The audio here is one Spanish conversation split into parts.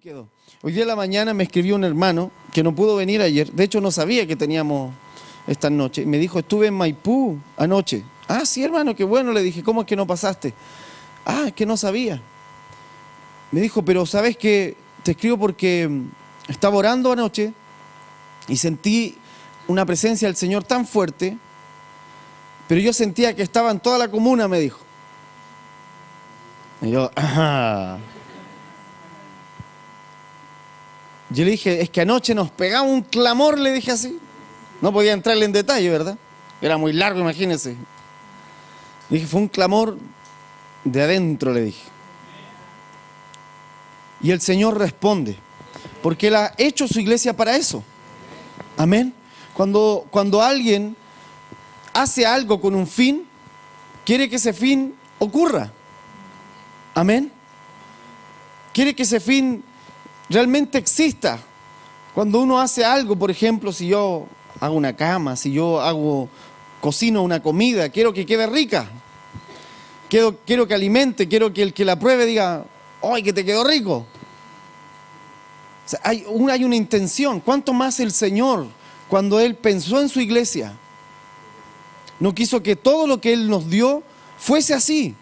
quedó. Hoy día en la mañana me escribió un hermano que no pudo venir ayer. De hecho, no sabía que teníamos esta noche. Me dijo, estuve en Maipú anoche. Ah, sí, hermano, qué bueno. Le dije, ¿cómo es que no pasaste? Ah, es que no sabía. Me dijo, pero ¿sabes qué? Te escribo porque estaba orando anoche y sentí una presencia del Señor tan fuerte, pero yo sentía que estaba en toda la comuna, me dijo. Y yo, ajá. Yo le dije, es que anoche nos pegaba un clamor, le dije así. No podía entrarle en detalle, ¿verdad? Era muy largo, imagínense. Le dije, fue un clamor de adentro, le dije. Y el Señor responde, porque Él ha hecho su iglesia para eso. Amén. Cuando alguien hace algo con un fin, quiere que ese fin ocurra. Amén. Quiere que ese fin realmente exista. Cuando uno hace algo, por ejemplo, si yo hago una cama, si yo cocino una comida, quiero que quede rica. Quiero que alimente, quiero que el que la pruebe diga, ¡ay, que te quedó rico! O sea, hay una intención. ¿Cuánto más el Señor, cuando Él pensó en su iglesia, no quiso que todo lo que Él nos dio fuese así?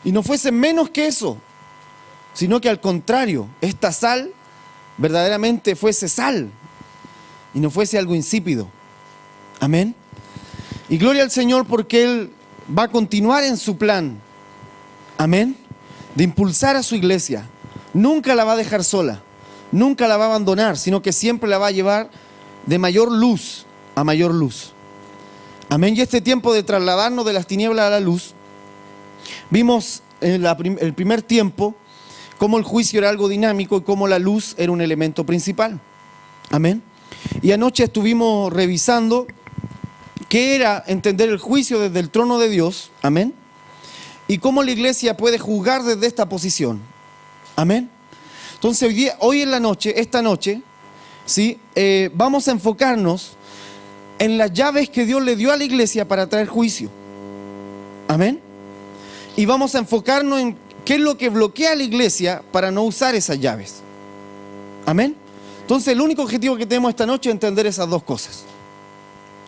Y no fuese menos que eso, sino que al contrario, esta sal verdaderamente fuese sal y no fuese algo insípido. Amén. Y gloria al Señor porque Él va a continuar en su plan. Amén. De impulsar a su iglesia. Nunca la va a dejar sola, nunca la va a abandonar, sino que siempre la va a llevar de mayor luz a mayor luz. Amén. Y este tiempo de trasladarnos de las tinieblas a la luz, vimos en el primer tiempo cómo el juicio era algo dinámico y cómo la luz era un elemento principal. Amén. Y anoche estuvimos revisando qué era entender el juicio desde el trono de Dios. Amén. Y cómo la iglesia puede juzgar desde esta posición. Amén. Entonces hoy en la noche, esta noche, ¿sí? Vamos a enfocarnos en las llaves que Dios le dio a la iglesia para traer juicio. Amén. Y vamos a enfocarnos en qué es lo que bloquea a la iglesia para no usar esas llaves. Amén. Entonces el único objetivo que tenemos esta noche es entender esas dos cosas.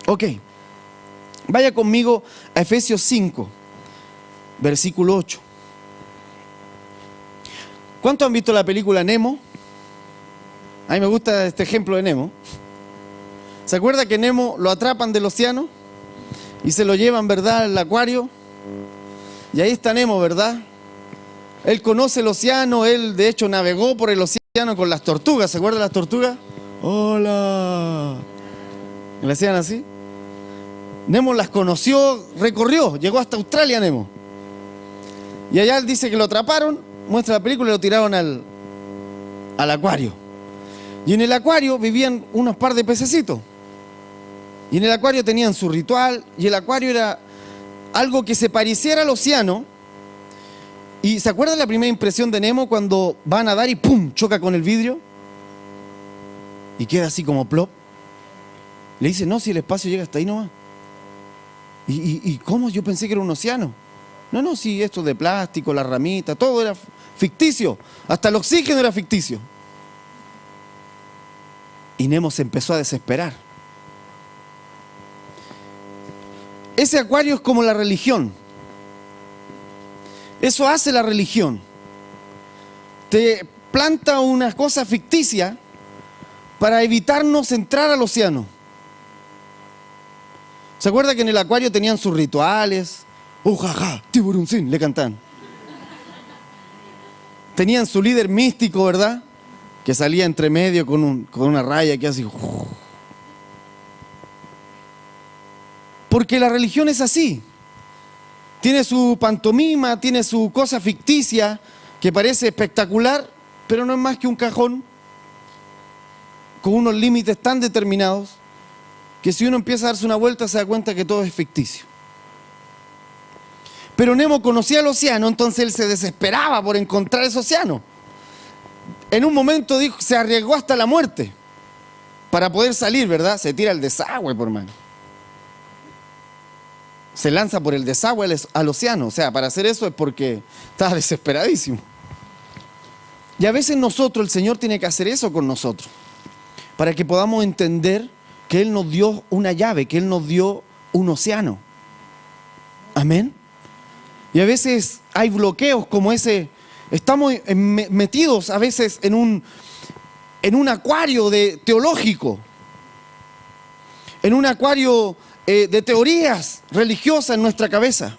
Ok. Vaya conmigo a Efesios 5, versículo 8. ¿Cuántos han visto la película Nemo? A mí me gusta este ejemplo de Nemo. ¿Se acuerda que Nemo lo atrapan del océano y se lo llevan, verdad, al acuario? Y ahí está Nemo, ¿verdad? Él conoce el océano, él de hecho navegó por el océano con las tortugas. ¿Se acuerdan de las tortugas? ¡Hola! ¿Le hacían así? Nemo las conoció, recorrió, llegó hasta Australia Nemo. Y allá él dice que lo atraparon, muestra la película y lo tiraron al acuario. Y en el acuario vivían unos par de pececitos. Y en el acuario tenían su ritual, y el acuario era algo que se pareciera al océano. ¿Y se acuerdan la primera impresión de Nemo cuando va a nadar y ¡pum! Choca con el vidrio? Y queda así como plop. Le dice, no, si el espacio llega hasta ahí nomás. ¿Y cómo? Yo pensé que era un océano. No, si esto de plástico, la ramita, todo era ficticio. Hasta el oxígeno era ficticio. Y Nemo se empezó a desesperar. Ese acuario es como la religión. Eso hace la religión. Te planta una cosa ficticia para evitarnos entrar al océano. ¿Se acuerda que en el acuario tenían sus rituales? ¡Ujaja! ¡Tiburoncín! Le cantan. Tenían su líder místico, ¿verdad? Que salía entre medio con una raya que así. Porque la religión es así. Tiene su pantomima, tiene su cosa ficticia que parece espectacular, pero no es más que un cajón con unos límites tan determinados que si uno empieza a darse una vuelta se da cuenta que todo es ficticio. Pero Nemo conocía el océano, entonces él se desesperaba por encontrar ese océano. En un momento dijo, se arriesgó hasta la muerte para poder salir, ¿verdad? Se tira al desagüe, por mano. Se lanza por el desagüe al océano. O sea, para hacer eso es porque estaba desesperadísimo. Y a veces nosotros, el Señor tiene que hacer eso con nosotros, para que podamos entender que Él nos dio una llave, que Él nos dio un océano. Amén. Y a veces hay bloqueos como ese. Estamos metidos a veces en un acuario teológico, en un acuario de teorías religiosas en nuestra cabeza,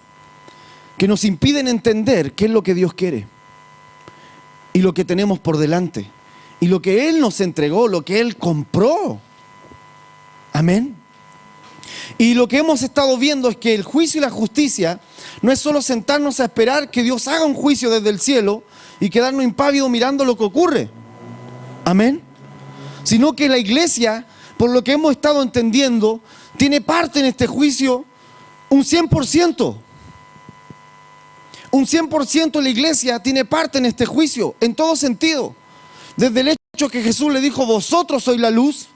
que nos impiden entender qué es lo que Dios quiere y lo que tenemos por delante y lo que Él nos entregó, lo que Él compró. Amén. Y lo que hemos estado viendo es que el juicio y la justicia no es solo sentarnos a esperar que Dios haga un juicio desde el cielo y quedarnos impávidos mirando lo que ocurre. Amén. Sino que la iglesia, por lo que hemos estado entendiendo, tiene parte en este juicio un 100%. Un 100% la iglesia tiene parte en este juicio, en todo sentido. Desde el hecho que Jesús le dijo, vosotros sois la luz.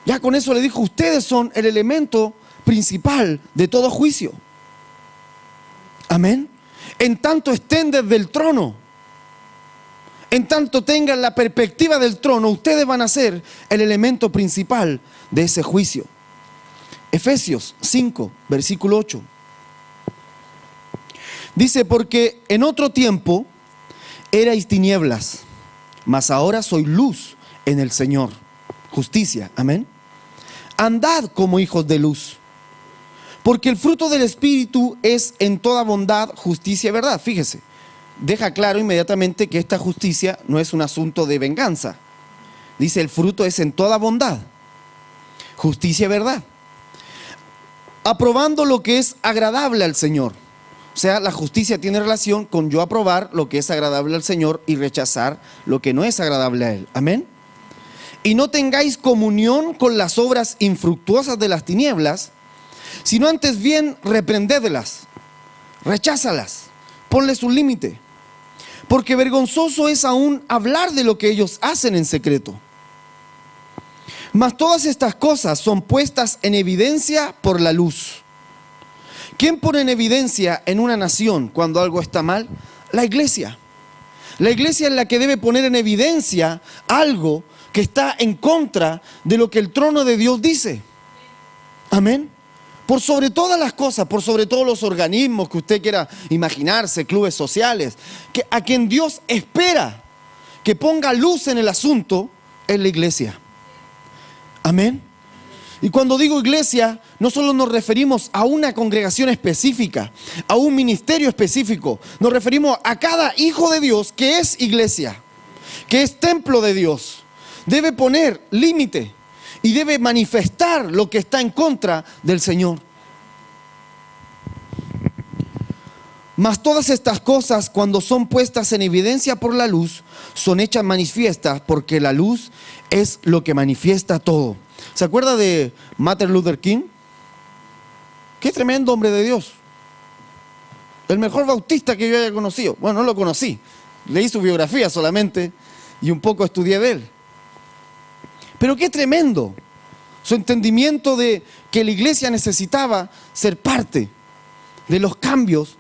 Ya con eso le dijo, ustedes son el elemento principal de todo juicio. Amén. En tanto estén desde el trono, en tanto tengan la perspectiva del trono, ustedes van a ser el elemento principal de ese juicio. Efesios 5, versículo 8. Dice, porque en otro tiempo erais tinieblas, mas ahora soy luz en el Señor. Justicia, amén. Andad como hijos de luz, porque el fruto del Espíritu es en toda bondad, justicia y verdad. Fíjese, deja claro inmediatamente que esta justicia no es un asunto de venganza. Dice, el fruto es en toda bondad, justicia y verdad, aprobando lo que es agradable al Señor. O sea, la justicia tiene relación con yo aprobar lo que es agradable al Señor y rechazar lo que no es agradable a Él. Amén. Y no tengáis comunión con las obras infructuosas de las tinieblas, sino antes bien reprendedlas, recházalas, ponles un límite, porque vergonzoso es aún hablar de lo que ellos hacen en secreto. Mas todas estas cosas son puestas en evidencia por la luz. ¿Quién pone en evidencia en una nación cuando algo está mal? La iglesia. La iglesia es la que debe poner en evidencia algo que está en contra de lo que el trono de Dios dice. Amén. Por sobre todas las cosas, por sobre todos los organismos que usted quiera imaginarse, clubes sociales, que a quien Dios espera que ponga luz en el asunto es la iglesia. Amén. Y cuando digo iglesia, no solo nos referimos a una congregación específica, a un ministerio específico, nos referimos a cada hijo de Dios que es iglesia, que es templo de Dios. Debe poner límite y debe manifestar lo que está en contra del Señor. Mas todas estas cosas, cuando son puestas en evidencia por la luz, son hechas manifiestas, porque la luz es lo que manifiesta todo. ¿Se acuerda de Martin Luther King? Qué tremendo hombre de Dios. El mejor bautista que yo haya conocido. Bueno, no lo conocí. Leí su biografía solamente y un poco estudié de él. Pero qué tremendo su entendimiento de que la iglesia necesitaba ser parte de los cambios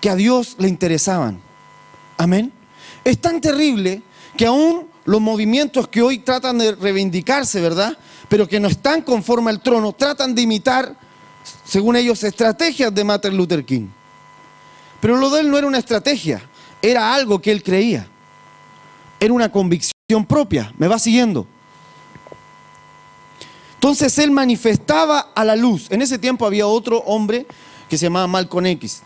que a Dios le interesaban. Amén. Es tan terrible que aún los movimientos que hoy tratan de reivindicarse, ¿verdad?, pero que no están conforme al trono, tratan de imitar, según ellos, estrategias de Martin Luther King. Pero lo de él no era una estrategia, era algo que él creía. Era una convicción propia. ¿Me va siguiendo? Entonces él manifestaba a la luz. En ese tiempo había otro hombre que se llamaba Malcolm X.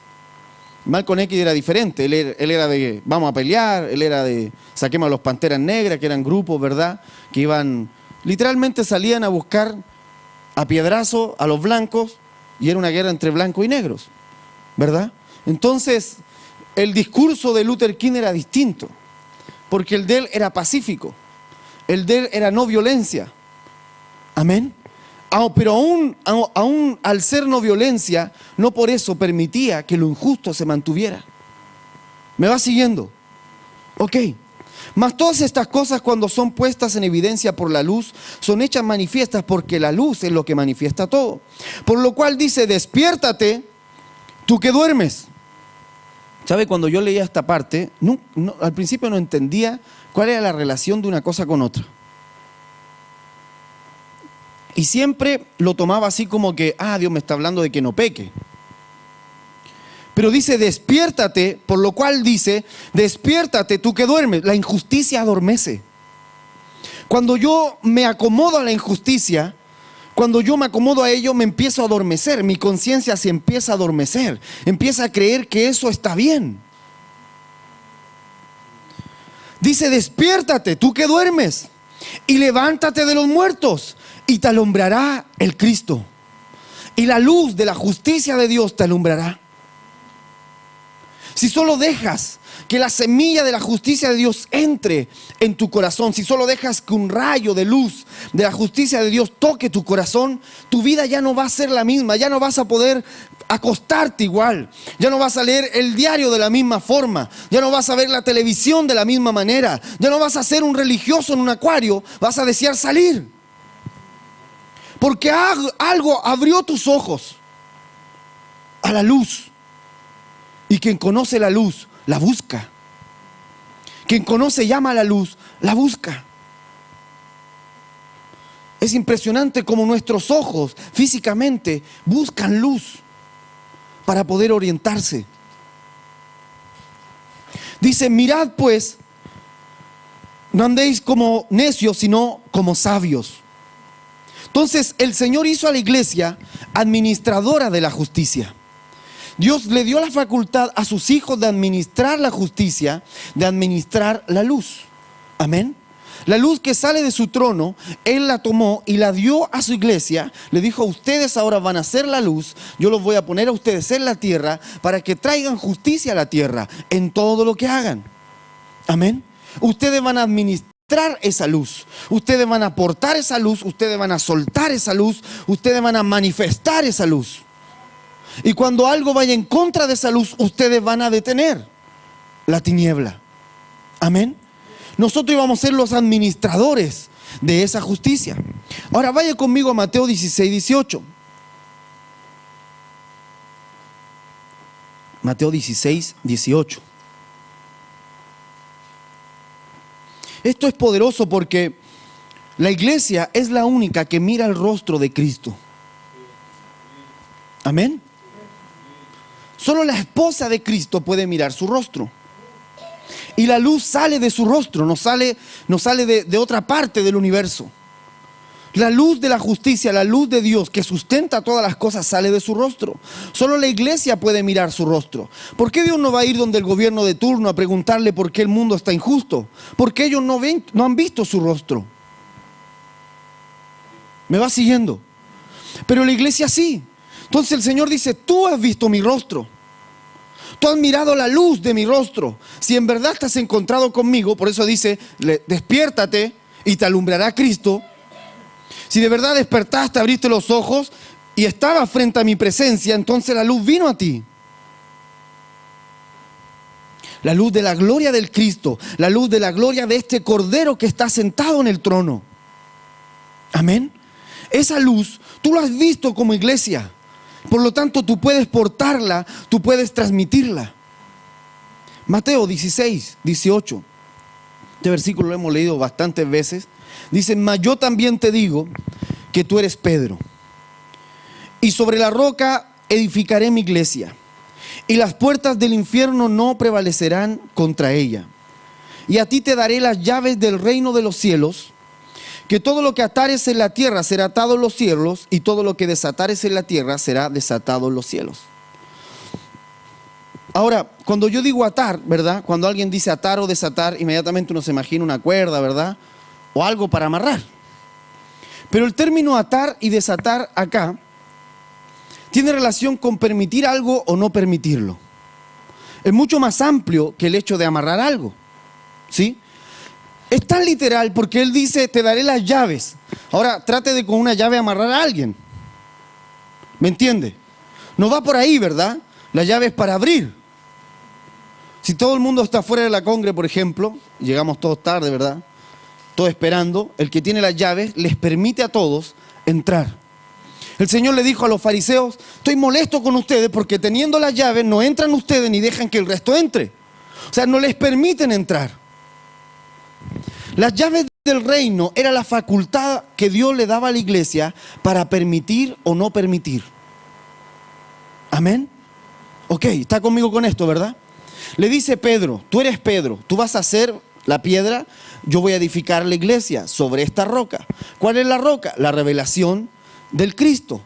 Malcolm X era diferente. Él era de vamos a pelear, él era de saquemos a los Panteras Negras, que eran grupos, ¿verdad?, que iban, literalmente salían a buscar a piedrazo a los blancos, y era una guerra entre blancos y negros, ¿verdad? Entonces el discurso de Luther King era distinto, porque el de él era pacífico, el de él era no violencia. Amén. Pero aún al ser no violencia, no por eso permitía que lo injusto se mantuviera. ¿Me va siguiendo? Ok. Mas todas estas cosas, cuando son puestas en evidencia por la luz, son hechas manifiestas, porque la luz es lo que manifiesta todo. Por lo cual dice, despiértate, tú que duermes. ¿Sabe? Cuando yo leía esta parte, al principio no entendía cuál era la relación de una cosa con otra. Y siempre lo tomaba así como que, Dios me está hablando de que no peque. Pero dice, despiértate, por lo cual dice, despiértate tú que duermes. La injusticia adormece. Cuando yo me acomodo a la injusticia, cuando yo me acomodo a ello, me empiezo a adormecer. Mi conciencia se empieza a adormecer. Empieza a creer que eso está bien. Dice, despiértate tú que duermes y levántate de los muertos y te alumbrará el Cristo. Y la luz de la justicia de Dios te alumbrará. Si solo dejas que la semilla de la justicia de Dios entre en tu corazón, si solo dejas que un rayo de luz de la justicia de Dios toque tu corazón, tu vida ya no va a ser la misma, ya no vas a poder acostarte igual, ya no vas a leer el diario de la misma forma, ya no vas a ver la televisión de la misma manera, ya no vas a ser un religioso en un acuario, vas a desear salir. Porque algo abrió tus ojos a la luz. Y quien conoce la luz, la busca. Quien conoce, llama a la luz, la busca. Es impresionante cómo nuestros ojos físicamente buscan luz para poder orientarse. Dice, mirad pues, no andéis como necios, sino como sabios. Entonces el Señor hizo a la iglesia administradora de la justicia. Dios le dio la facultad a sus hijos de administrar la justicia, de administrar la luz. Amén. La luz que sale de su trono, Él la tomó y la dio a su iglesia. Le dijo, ustedes ahora van a ser la luz. Yo los voy a poner a ustedes en la tierra para que traigan justicia a la tierra en todo lo que hagan. Amén. Ustedes van a administrar esa luz, ustedes van a aportar esa luz, ustedes van a soltar esa luz, ustedes van a manifestar esa luz. Y cuando algo vaya en contra de esa luz, ustedes van a detener la tiniebla. Amén. Nosotros íbamos a ser los administradores de esa justicia. Ahora vaya conmigo a Mateo 16, 18. Mateo 16, 18. Esto es poderoso porque la iglesia es la única que mira el rostro de Cristo. Amén. Solo la esposa de Cristo puede mirar su rostro. Y la luz sale de su rostro, no sale de otra parte del universo. La luz de la justicia, la luz de Dios que sustenta todas las cosas sale de su rostro. Solo la iglesia puede mirar su rostro. ¿Por qué Dios no va a ir donde el gobierno de turno a preguntarle por qué el mundo está injusto? Porque ellos no han visto su rostro. ¿Me va siguiendo? Pero la iglesia sí. Entonces el Señor dice, tú has visto mi rostro. Tú has mirado la luz de mi rostro. Si en verdad te has encontrado conmigo, por eso dice, despiértate y te alumbrará Cristo. Si de verdad despertaste, abriste los ojos y estabas frente a mi presencia, entonces la luz vino a ti. La luz de la gloria del Cristo, la luz de la gloria de este Cordero que está sentado en el trono. Amén. Esa luz, tú la has visto como iglesia. Por lo tanto, tú puedes portarla, tú puedes transmitirla. Mateo 16, 18. Este versículo lo hemos leído bastantes veces. Dice, mas yo también te digo que tú eres Pedro. Y sobre la roca edificaré mi iglesia. Y las puertas del infierno no prevalecerán contra ella. Y a ti te daré las llaves del reino de los cielos. Que todo lo que atares en la tierra será atado en los cielos, y todo lo que desatares en la tierra será desatado en los cielos. Ahora, cuando yo digo atar, ¿verdad? Cuando alguien dice atar o desatar, inmediatamente uno se imagina una cuerda, ¿verdad? O algo para amarrar. Pero el término atar y desatar acá tiene relación con permitir algo o no permitirlo. Es mucho más amplio que el hecho de amarrar algo, ¿sí? Es tan literal porque Él dice, te daré las llaves. Ahora, trate de con una llave amarrar a alguien. ¿Me entiende? No va por ahí, ¿verdad? La llave es para abrir. Si todo el mundo está fuera de la congre, por ejemplo, llegamos todos tarde, ¿verdad? Todos esperando, el que tiene las llaves les permite a todos entrar. El Señor le dijo a los fariseos, estoy molesto con ustedes porque teniendo las llaves no entran ustedes ni dejan que el resto entre. O sea, no les permiten entrar. Las llaves del reino era la facultad que Dios le daba a la iglesia para permitir o no permitir. Amén. Ok, está conmigo con esto, ¿verdad? Le dice Pedro, tú eres Pedro, tú vas a ser la piedra, yo voy a edificar la iglesia sobre esta roca. ¿Cuál es la roca? La revelación del Cristo,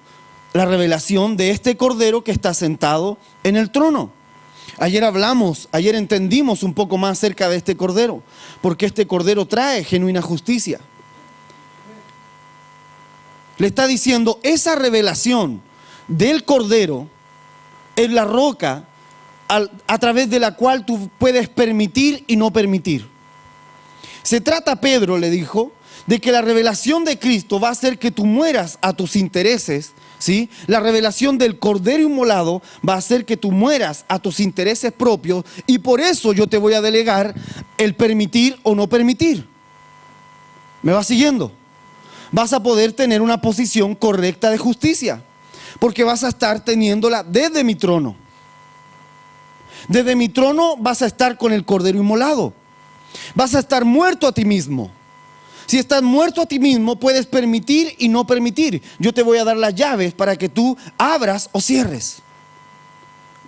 la revelación de este Cordero que está sentado en el trono. Ayer entendimos un poco más acerca de este Cordero, porque este Cordero trae genuina justicia. Le está diciendo, esa revelación del Cordero es la roca a través de la cual tú puedes permitir y no permitir. Se trata, Pedro le dijo, de que la revelación de Cristo va a hacer que tú mueras a tus intereses, ¿sí? La revelación del Cordero inmolado va a hacer que tú mueras a tus intereses propios, y por eso yo te voy a delegar el permitir o no permitir. ¿Me vas siguiendo? Vas a poder tener una posición correcta de justicia, porque vas a estar teniéndola desde mi trono. Desde mi trono vas a estar con el Cordero inmolado. Vas a estar muerto a ti mismo. Si estás muerto a ti mismo, puedes permitir y no permitir. Yo te voy a dar las llaves para que tú abras o cierres.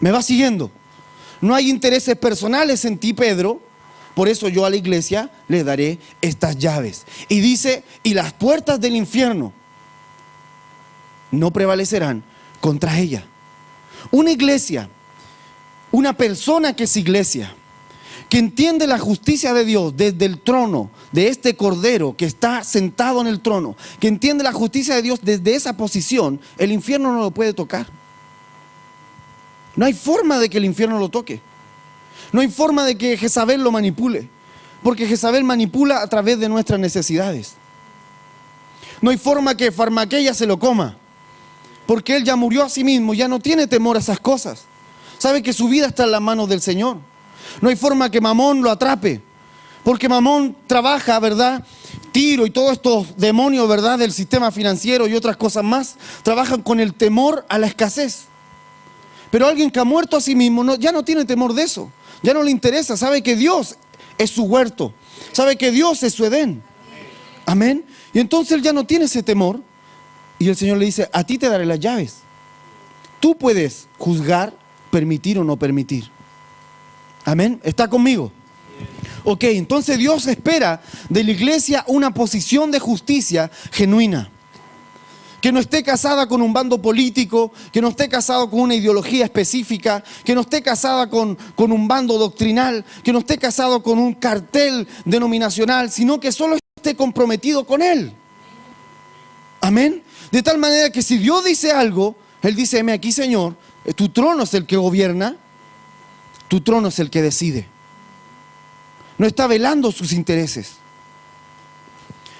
¿Me vas siguiendo? No hay intereses personales en ti, Pedro. Por eso yo a la iglesia le daré estas llaves. Y dice, y las puertas del infierno no prevalecerán contra ella. Una iglesia, una persona que es iglesia, que entiende la justicia de Dios desde el trono de este Cordero que está sentado en el trono, que entiende la justicia de Dios desde esa posición, el infierno no lo puede tocar. No hay forma de que el infierno lo toque. No hay forma de que Jezabel lo manipule, porque Jezabel manipula a través de nuestras necesidades. No hay forma que Farmaqueya se lo coma, porque él ya murió a sí mismo, ya no tiene temor a esas cosas. Sabe que su vida está en las manos del Señor. No hay forma que Mamón lo atrape, porque Mamón trabaja, ¿verdad? Tiro y todos estos demonios, ¿verdad? Del sistema financiero y otras cosas más, trabajan con el temor a la escasez. Pero alguien que ha muerto a sí mismo ya no tiene temor de eso, ya no le interesa, sabe que Dios es su huerto, sabe que Dios es su Edén. Amén. Y entonces él ya no tiene ese temor, y el Señor le dice, a ti te daré las llaves. Tú puedes juzgar, permitir o no permitir. Amén. ¿Está conmigo? Ok, entonces Dios espera de la iglesia una posición de justicia genuina. Que no esté casada con un bando político, que no esté casado con una ideología específica, que no esté casada con un bando doctrinal, que no esté casado con un cartel denominacional, sino que solo esté comprometido con Él. Amén. De tal manera que si Dios dice algo, Él dice, heme aquí, Señor, tu trono es el que gobierna. Tu trono es el que decide. No está velando sus intereses.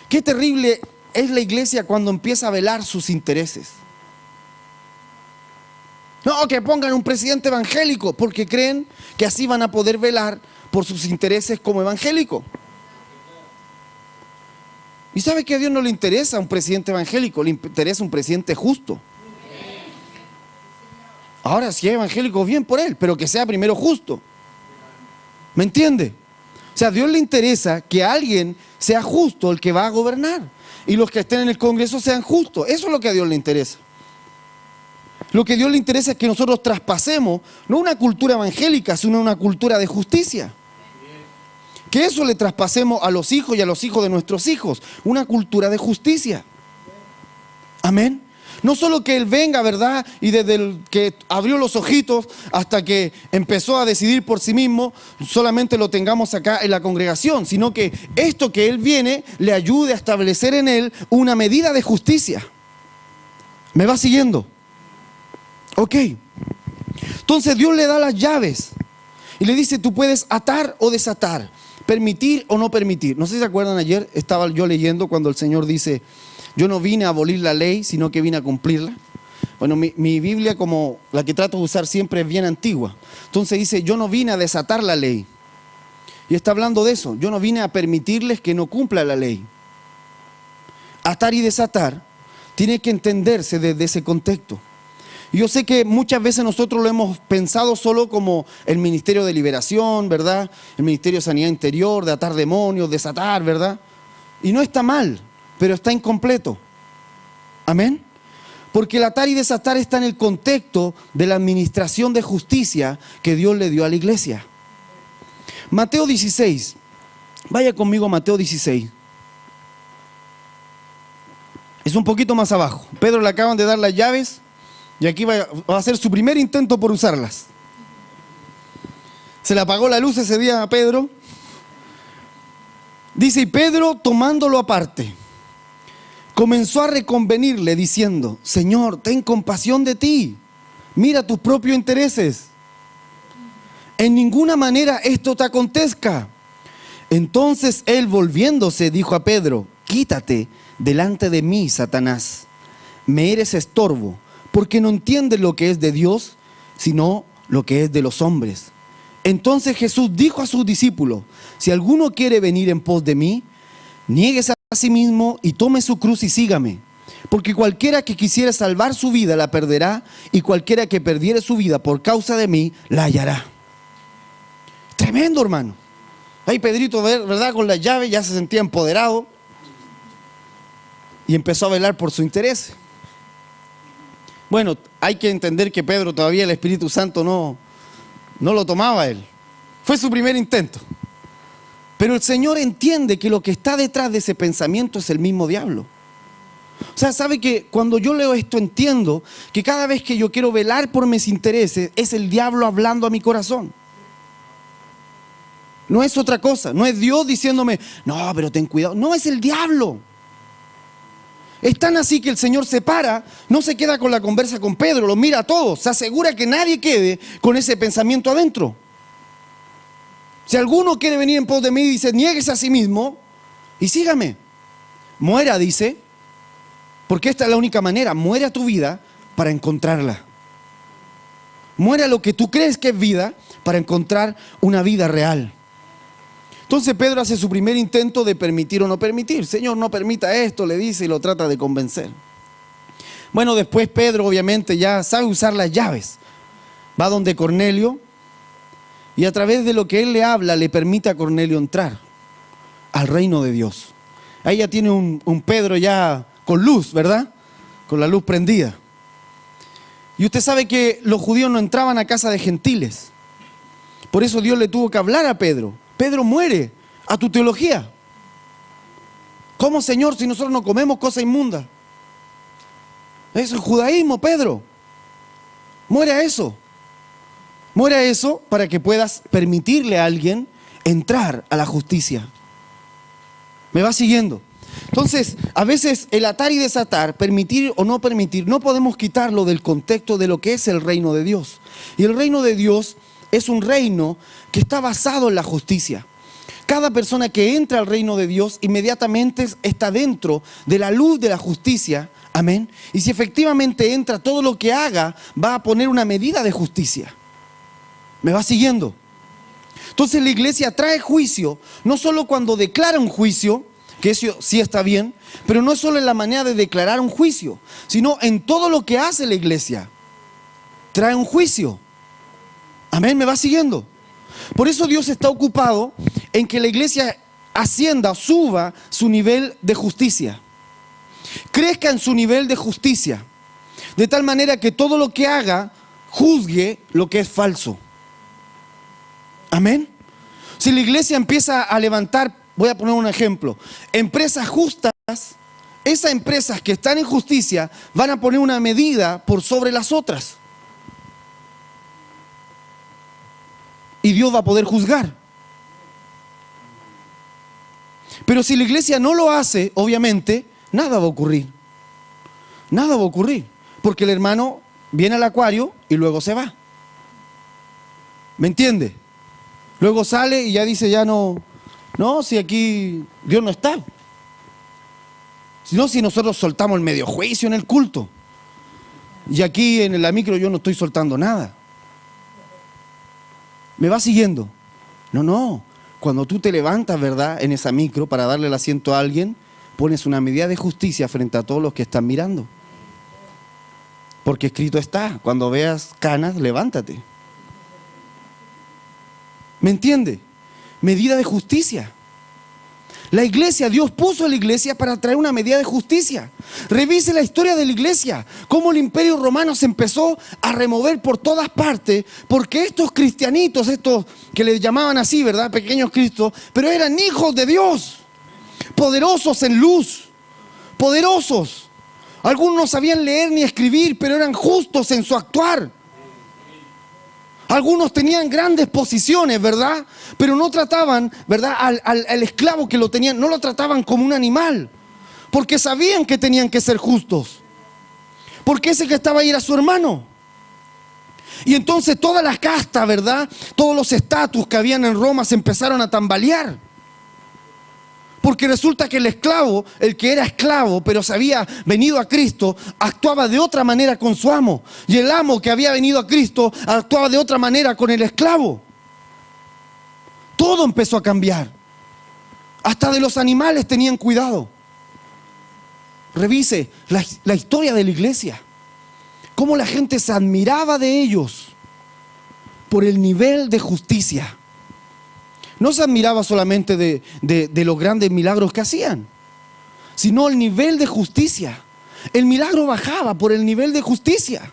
Qué terrible es la iglesia cuando empieza a velar sus intereses. No, que pongan un presidente evangélico, porque creen que así van a poder velar por sus intereses como evangélico. ¿Y sabe que a Dios no le interesa un presidente evangélico? Le interesa un presidente justo. Ahora, si es evangélico, bien por él, pero que sea primero justo. ¿Me entiende? O sea, a Dios le interesa que alguien sea justo el que va a gobernar, y los que estén en el Congreso sean justos. Eso es lo que a Dios le interesa. Lo que a Dios le interesa es que nosotros traspasemos no una cultura evangélica, sino una cultura de justicia. Que eso le traspasemos a los hijos y a los hijos de nuestros hijos, una cultura de justicia. Amén. No solo que Él venga, ¿verdad? Y desde el que abrió los ojitos hasta que empezó a decidir por sí mismo, solamente lo tengamos acá en la congregación, sino que esto que Él viene le ayude a establecer en Él una medida de justicia. ¿Me va siguiendo? Ok. Entonces Dios le da las llaves y le dice, tú puedes atar o desatar, permitir o no permitir. No sé si se acuerdan, ayer estaba yo leyendo cuando el Señor dice, yo no vine a abolir la ley, sino que vine a cumplirla. Bueno, mi Biblia, como la que trato de usar siempre, es bien antigua. Entonces dice, yo no vine a desatar la ley. Y está hablando de eso. Yo no vine a permitirles que no cumpla la ley. Atar y desatar Tiene que entenderse desde ese contexto. Y yo sé que muchas veces nosotros lo hemos pensado solo como el ministerio de liberación, ¿verdad? El ministerio de sanidad interior, de atar demonios, desatar, ¿verdad? Y no está mal, pero está incompleto. Amén. Porque el atar y desatar está en el contexto de la administración de justicia que Dios le dio a la iglesia. Mateo 16. Vaya conmigo a Mateo 16. Es un poquito más abajo. Pedro le acaban de dar las llaves y aquí va a hacer su primer intento por usarlas. Se le apagó la luz ese día a Pedro. Dice, y Pedro, tomándolo aparte, comenzó a reconvenirle diciendo, Señor, ten compasión de ti, mira tus propios intereses. En ninguna manera esto te acontezca. Entonces él, volviéndose, dijo a Pedro, quítate delante de mí, Satanás, me eres estorbo, porque no entiendes lo que es de Dios, sino lo que es de los hombres. Entonces Jesús dijo a sus discípulos, si alguno quiere venir en pos de mí, niéguese a sí mismo y tome su cruz y sígame. Porque cualquiera que quisiera salvar su vida la perderá, y cualquiera que perdiere su vida por causa de mí, la hallará. Tremendo, hermano. Ahí Pedrito, ¿verdad? Con la llave ya se sentía empoderado y empezó a velar por su interés. Bueno, hay que entender que Pedro todavía el Espíritu Santo no lo tomaba él. Fue su primer intento. Pero el Señor entiende que lo que está detrás de ese pensamiento es el mismo diablo. O sea, sabe que cuando yo leo esto entiendo que cada vez que yo quiero velar por mis intereses es el diablo hablando a mi corazón. No es otra cosa, no es Dios diciéndome, no, pero ten cuidado. No, es el diablo. Es tan así que el Señor se para, no se queda con la conversa con Pedro, lo mira a todos, se asegura que nadie quede con ese pensamiento adentro. Si alguno quiere venir en pos de mí, dice, niéguese a sí mismo y sígame. Muera, dice, porque esta es la única manera, muere a tu vida para encontrarla. Muere a lo que tú crees que es vida para encontrar una vida real. Entonces Pedro hace su primer intento de permitir o no permitir. Señor, no permita esto, le dice y lo trata de convencer. Bueno, después Pedro obviamente ya sabe usar las llaves. Va donde Cornelio y a través de lo que él le habla le permite a Cornelio entrar al reino de Dios. Ahí ya tiene un Pedro ya con luz, ¿verdad? Con la luz prendida. Y usted sabe que los judíos no entraban a casa de gentiles. Por eso Dios le tuvo que hablar a Pedro. Pedro, muere a tu teología. ¿Cómo, Señor, si nosotros no comemos cosa inmunda? Eso es judaísmo, Pedro. Muere a eso. Muere a eso para que puedas permitirle a alguien entrar a la justicia. ¿Me va siguiendo? Entonces, a veces el atar y desatar, permitir o no permitir, no podemos quitarlo del contexto de lo que es el reino de Dios. Y el reino de Dios es un reino que está basado en la justicia. Cada persona que entra al reino de Dios inmediatamente está dentro de la luz de la justicia. Amén. Y si efectivamente entra, todo lo que haga va a poner una medida de justicia. ¿Me va siguiendo? Entonces la iglesia trae juicio, no solo cuando declara un juicio, que eso sí está bien, pero no solo en la manera de declarar un juicio, sino en todo lo que hace la iglesia. Trae un juicio. Amén, ¿me va siguiendo? Por eso Dios está ocupado en que la iglesia ascienda, suba su nivel de justicia. Crezca en su nivel de justicia. De tal manera que todo lo que haga, juzgue lo que es falso. Amén. Si la iglesia empieza a levantar, voy a poner un ejemplo, empresas justas, esas empresas que están en justicia van a poner una medida por sobre las otras. Y Dios va a poder juzgar. Pero si la iglesia no lo hace, obviamente, nada va a ocurrir. Nada va a ocurrir. Porque el hermano viene al acuario y luego se va. ¿Me entiende? Luego sale y ya dice, ya no, si aquí Dios no está. Sino si nosotros soltamos el medio juicio en el culto. Y aquí en la micro yo no estoy soltando nada. ¿Me va siguiendo? No. Cuando tú te levantas, ¿verdad? En esa micro para darle el asiento a alguien, pones una medida de justicia frente a todos los que están mirando. Porque escrito está, cuando veas canas, levántate. ¿Me entiende? Medida de justicia. La iglesia, Dios puso a la iglesia para traer una medida de justicia. Revise la historia de la iglesia, cómo el imperio romano se empezó a remover por todas partes, porque estos cristianitos, estos que les llamaban así, ¿verdad? Pequeños Cristos, pero eran hijos de Dios, poderosos en luz, poderosos. Algunos no sabían leer ni escribir, pero eran justos en su actuar. Algunos tenían grandes posiciones, ¿verdad? Pero no trataban, ¿verdad? Al esclavo que lo tenían, no lo trataban como un animal. Porque sabían que tenían que ser justos. Porque ese que estaba ahí era su hermano. Y entonces toda la casta, ¿verdad? Todos los estatus que habían en Roma se empezaron a tambalear. Porque resulta que el esclavo, el que era esclavo, pero se había venido a Cristo, actuaba de otra manera con su amo. Y el amo que había venido a Cristo actuaba de otra manera con el esclavo. Todo empezó a cambiar. Hasta de los animales tenían cuidado. Revise la historia de la iglesia. Cómo la gente se admiraba de ellos por el nivel de justicia. No se admiraba solamente de los grandes milagros que hacían, sino el nivel de justicia. El milagro bajaba por el nivel de justicia.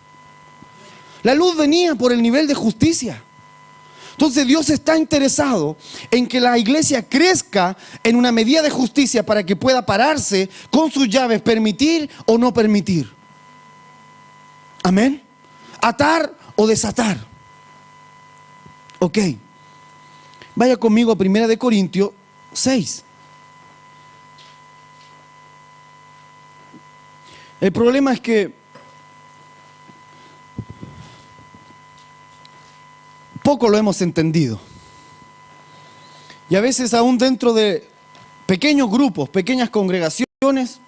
La luz venía por el nivel de justicia. Entonces Dios está interesado en que la iglesia crezca en una medida de justicia para que pueda pararse con sus llaves, permitir o no permitir. Amén. Atar o desatar. Ok. Vaya conmigo a 1 Corintios 6. El problema es que poco lo hemos entendido. Y a veces aún dentro de pequeños grupos, pequeñas congregaciones,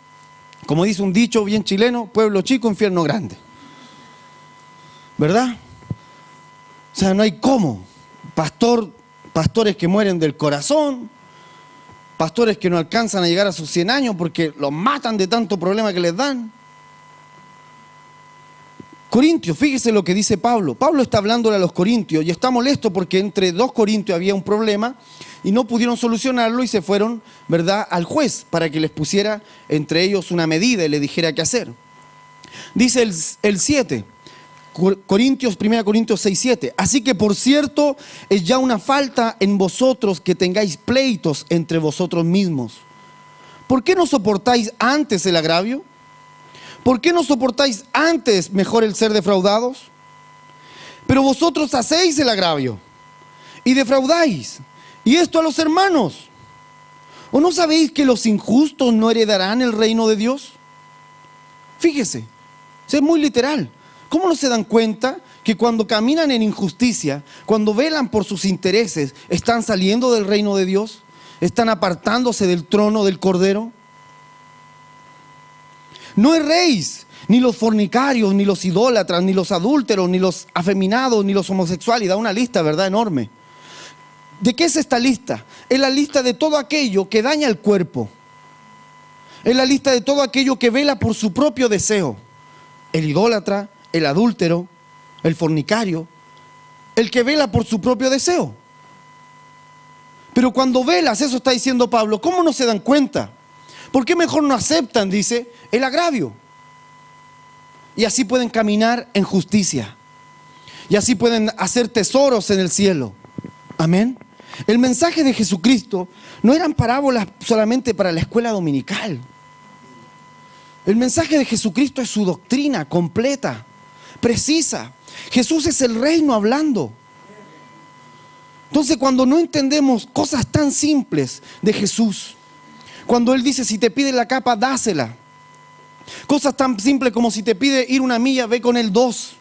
como dice un dicho bien chileno, pueblo chico, infierno grande. ¿Verdad? O sea, no hay cómo. Pastores que mueren del corazón, pastores que no alcanzan a llegar a sus 100 años porque los matan de tanto problema que les dan. Corintios, fíjese lo que dice Pablo. Pablo está hablándole a los corintios y está molesto porque entre 2 corintios había un problema y no pudieron solucionarlo y se fueron, ¿verdad?, al juez para que les pusiera entre ellos una medida y le dijera qué hacer. Dice el 7. 1 Corintios 6, 7. Así que por cierto es ya una falta en vosotros que tengáis pleitos entre vosotros mismos. ¿Por qué no soportáis antes el agravio? ¿Por qué no soportáis antes mejor el ser defraudados? Pero vosotros hacéis el agravio y defraudáis, y esto a los hermanos. ¿O no sabéis que los injustos no heredarán el reino de Dios? Fíjese, es muy literal. ¿Cómo no se dan cuenta que cuando caminan en injusticia, cuando velan por sus intereses, están saliendo del reino de Dios? ¿Están apartándose del trono del Cordero? No erréis, ni los fornicarios, ni los idólatras, ni los adúlteros, ni los afeminados, ni los homosexuales. Y da una lista, ¿verdad?, enorme. ¿De qué es esta lista? Es la lista de todo aquello que daña el cuerpo. Es la lista de todo aquello que vela por su propio deseo. El idólatra, el adúltero, el fornicario, el que vela por su propio deseo. Pero cuando velas, eso está diciendo Pablo, ¿cómo no se dan cuenta? ¿Por qué mejor no aceptan, dice, el agravio? Y así pueden caminar en justicia. Y así pueden hacer tesoros en el cielo. Amén. El mensaje de Jesucristo no eran parábolas solamente para la escuela dominical. El mensaje de Jesucristo es su doctrina completa, precisa. Jesús es el reino hablando. Entonces, cuando no entendemos cosas tan simples de Jesús, cuando Él dice, si te pide la capa, dásela. Cosas tan simples como si te pide ir 1 milla, ve con Él 2.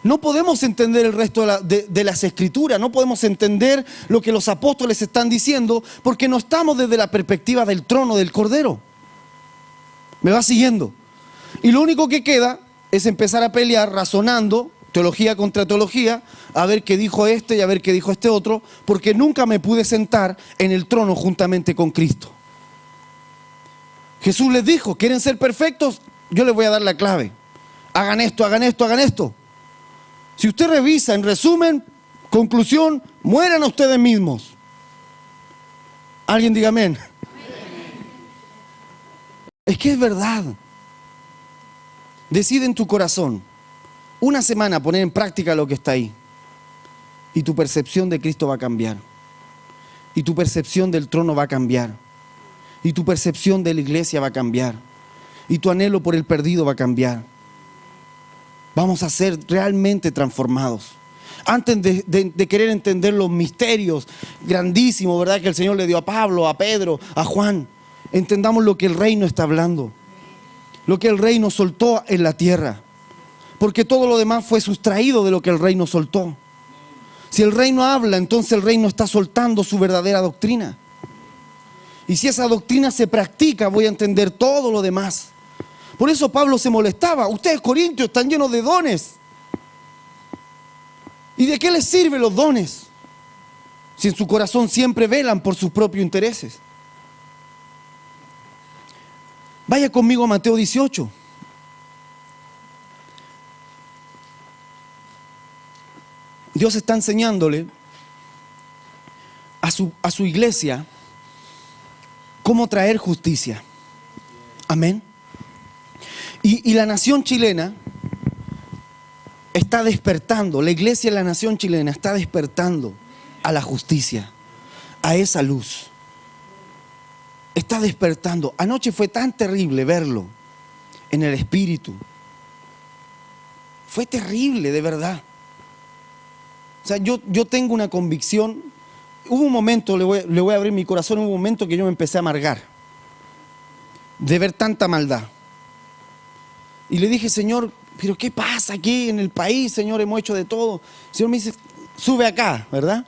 No podemos entender el resto de las escrituras, no podemos entender lo que los apóstoles están diciendo, porque no estamos desde la perspectiva del trono del Cordero. ¿Me va siguiendo? Y lo único que queda es empezar a pelear razonando, teología contra teología, a ver qué dijo este y a ver qué dijo este otro, porque nunca me pude sentar en el trono juntamente con Cristo. Jesús les dijo, ¿quieren ser perfectos? Yo les voy a dar la clave. Hagan esto, hagan esto, hagan esto. Si usted revisa, en resumen, conclusión, mueran ustedes mismos. Alguien diga amén. Es que es verdad. Decide en tu corazón, una semana poner en práctica lo que está ahí. Y tu percepción de Cristo va a cambiar. Y tu percepción del trono va a cambiar. Y tu percepción de la iglesia va a cambiar. Y tu anhelo por el perdido va a cambiar. Vamos a ser realmente transformados. Antes de querer entender los misterios grandísimos, ¿verdad?, que el Señor le dio a Pablo, a Pedro, a Juan, entendamos lo que el reino está hablando. Lo que el reino soltó en la tierra. Porque todo lo demás fue sustraído de lo que el reino soltó. Si el reino habla, entonces el reino está soltando su verdadera doctrina. Y si esa doctrina se practica, voy a entender todo lo demás. Por eso Pablo se molestaba. Ustedes, corintios, están llenos de dones. ¿Y de qué les sirven los dones? Si en su corazón siempre velan por sus propios intereses. Vaya conmigo a Mateo 18. Dios está enseñándole a su iglesia cómo traer justicia. Amén. Y la nación chilena está despertando, la iglesia de la nación chilena está despertando a la justicia, a esa luz. Está despertando. Anoche fue tan terrible verlo en el espíritu. Fue terrible, de verdad. O sea, yo tengo una convicción. Hubo un momento, le voy a abrir mi corazón, hubo un momento que yo me empecé a amargar de ver tanta maldad. Y le dije, Señor, ¿pero qué pasa aquí en el país? Señor, hemos hecho de todo. El Señor me dice, sube acá, ¿verdad?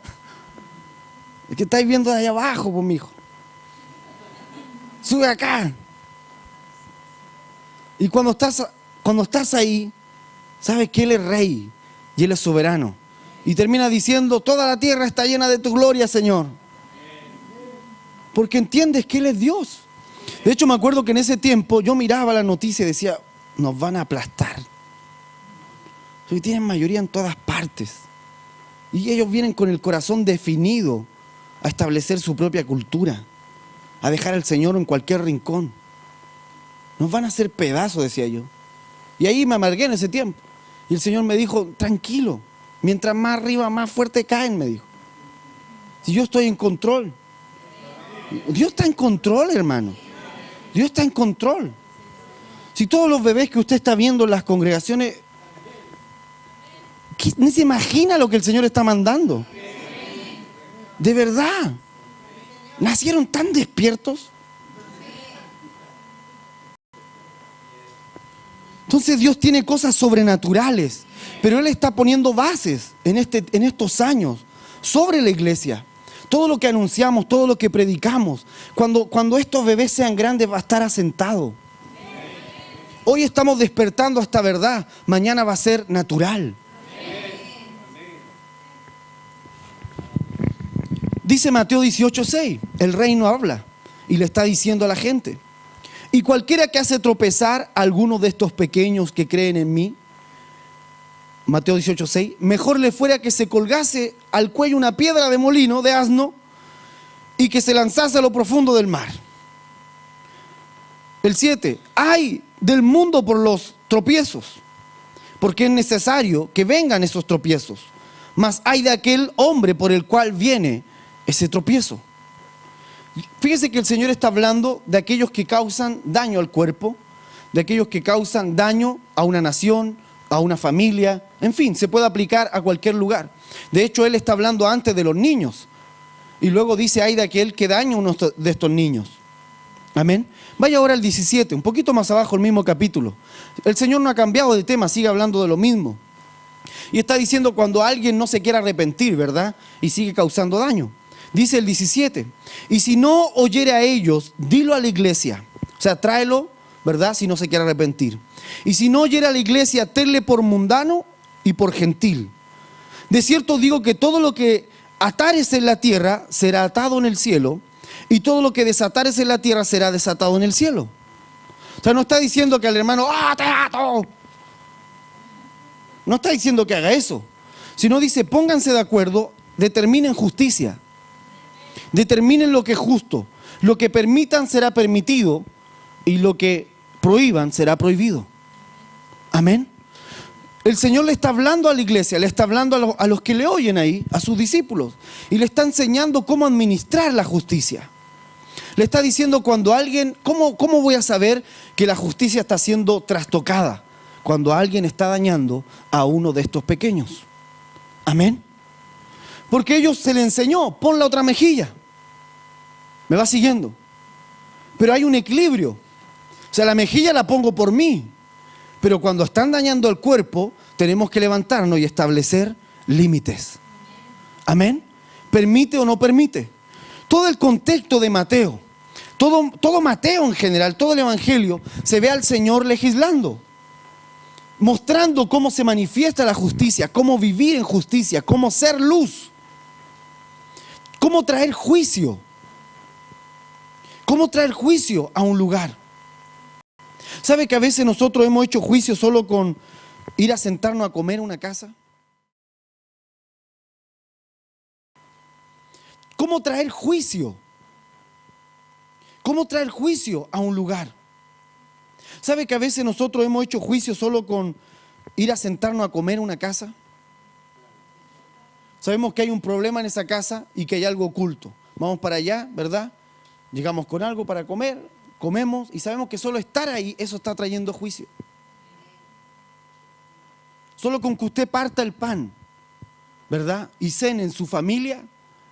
Es que estáis viendo de allá abajo, pues, mi hijo. Sube acá. Y cuando estás ahí, sabes que Él es rey y Él es soberano. Y termina diciendo, toda la tierra está llena de tu gloria, Señor. Porque entiendes que Él es Dios. De hecho, me acuerdo que en ese tiempo yo miraba la noticia y decía, nos van a aplastar. Porque tienen mayoría en todas partes. Y ellos vienen con el corazón definido a establecer su propia cultura, a dejar al Señor en cualquier rincón. Nos van a hacer pedazos, decía yo. Y ahí me amargué en ese tiempo. Y el Señor me dijo, tranquilo, mientras más arriba, más fuerte caen, me dijo. Si yo estoy en control. Dios está en control, hermano. Dios está en control. Si todos los bebés que usted está viendo en las congregaciones, ni se imagina lo que el Señor está mandando. De verdad. Nacieron tan despiertos. Entonces Dios tiene cosas sobrenaturales, pero Él está poniendo bases en estos años sobre la iglesia. Todo lo que anunciamos, todo lo que predicamos, cuando estos bebés sean grandes va a estar asentado. Hoy estamos despertando a esta verdad, mañana va a ser natural. Dice Mateo 18:6, el reino habla y le está diciendo a la gente, y cualquiera que hace tropezar a alguno de estos pequeños que creen en mí, Mateo 18:6, mejor le fuera que se colgase al cuello una piedra de molino de asno y que se lanzase a lo profundo del mar. El 7, ay del mundo por los tropiezos, porque es necesario que vengan esos tropiezos, mas ay de aquel hombre por el cual viene ese tropiezo. Fíjese que el Señor está hablando de aquellos que causan daño al cuerpo, de aquellos que causan daño a una nación, a una familia, en fin, se puede aplicar a cualquier lugar. De hecho, Él está hablando antes de los niños y luego dice, ay de aquel que daña a uno de estos niños. Amén. Vaya ahora al 17, un poquito más abajo, el mismo capítulo. El Señor no ha cambiado de tema, sigue hablando de lo mismo. Y está diciendo cuando alguien no se quiere arrepentir, ¿verdad? Y sigue causando daño. Dice el 17, y si no oyere a ellos, dilo a la iglesia. O sea, tráelo, ¿verdad? Si no se quiere arrepentir. Y si no oyere a la iglesia, tenle por mundano y por gentil. De cierto digo que todo lo que atares en la tierra será atado en el cielo, y todo lo que desatares en la tierra será desatado en el cielo. O sea, no está diciendo que al hermano, ¡ah, te ato! No está diciendo que haga eso, sino dice, pónganse de acuerdo, determinen justicia, determinen lo que es justo, lo que permitan será permitido y lo que prohíban será prohibido. Amén. El Señor le está hablando a la iglesia, le está hablando a los que le oyen ahí, a sus discípulos, y le está enseñando cómo administrar la justicia. Le está diciendo cuando alguien, ¿cómo voy a saber que la justicia está siendo trastocada? Cuando alguien está dañando a uno de estos pequeños. Amén. Porque ellos se le enseñó, pon la otra mejilla. ¿Me va siguiendo? Pero hay un equilibrio. O sea, la mejilla la pongo por mí. Pero cuando están dañando el cuerpo, tenemos que levantarnos y establecer límites. Amén. ¿Permite o no permite? Todo el contexto de Mateo, todo Mateo en general, todo el Evangelio, se ve al Señor legislando, mostrando cómo se manifiesta la justicia, cómo vivir en justicia, cómo ser luz, cómo traer juicio a un lugar. ¿Sabe que a veces nosotros hemos hecho juicio solo con ir a sentarnos a comer a una casa? ¿Cómo traer juicio? ¿Cómo traer juicio a un lugar? ¿Sabe que a veces nosotros hemos hecho juicio solo con ir a sentarnos a comer a una casa? Sabemos que hay un problema en esa casa y que hay algo oculto. Vamos para allá, ¿verdad? Llegamos con algo para comer, comemos y sabemos que solo estar ahí, eso está trayendo juicio. Solo con que usted parta el pan, ¿verdad? Y cene en su familia,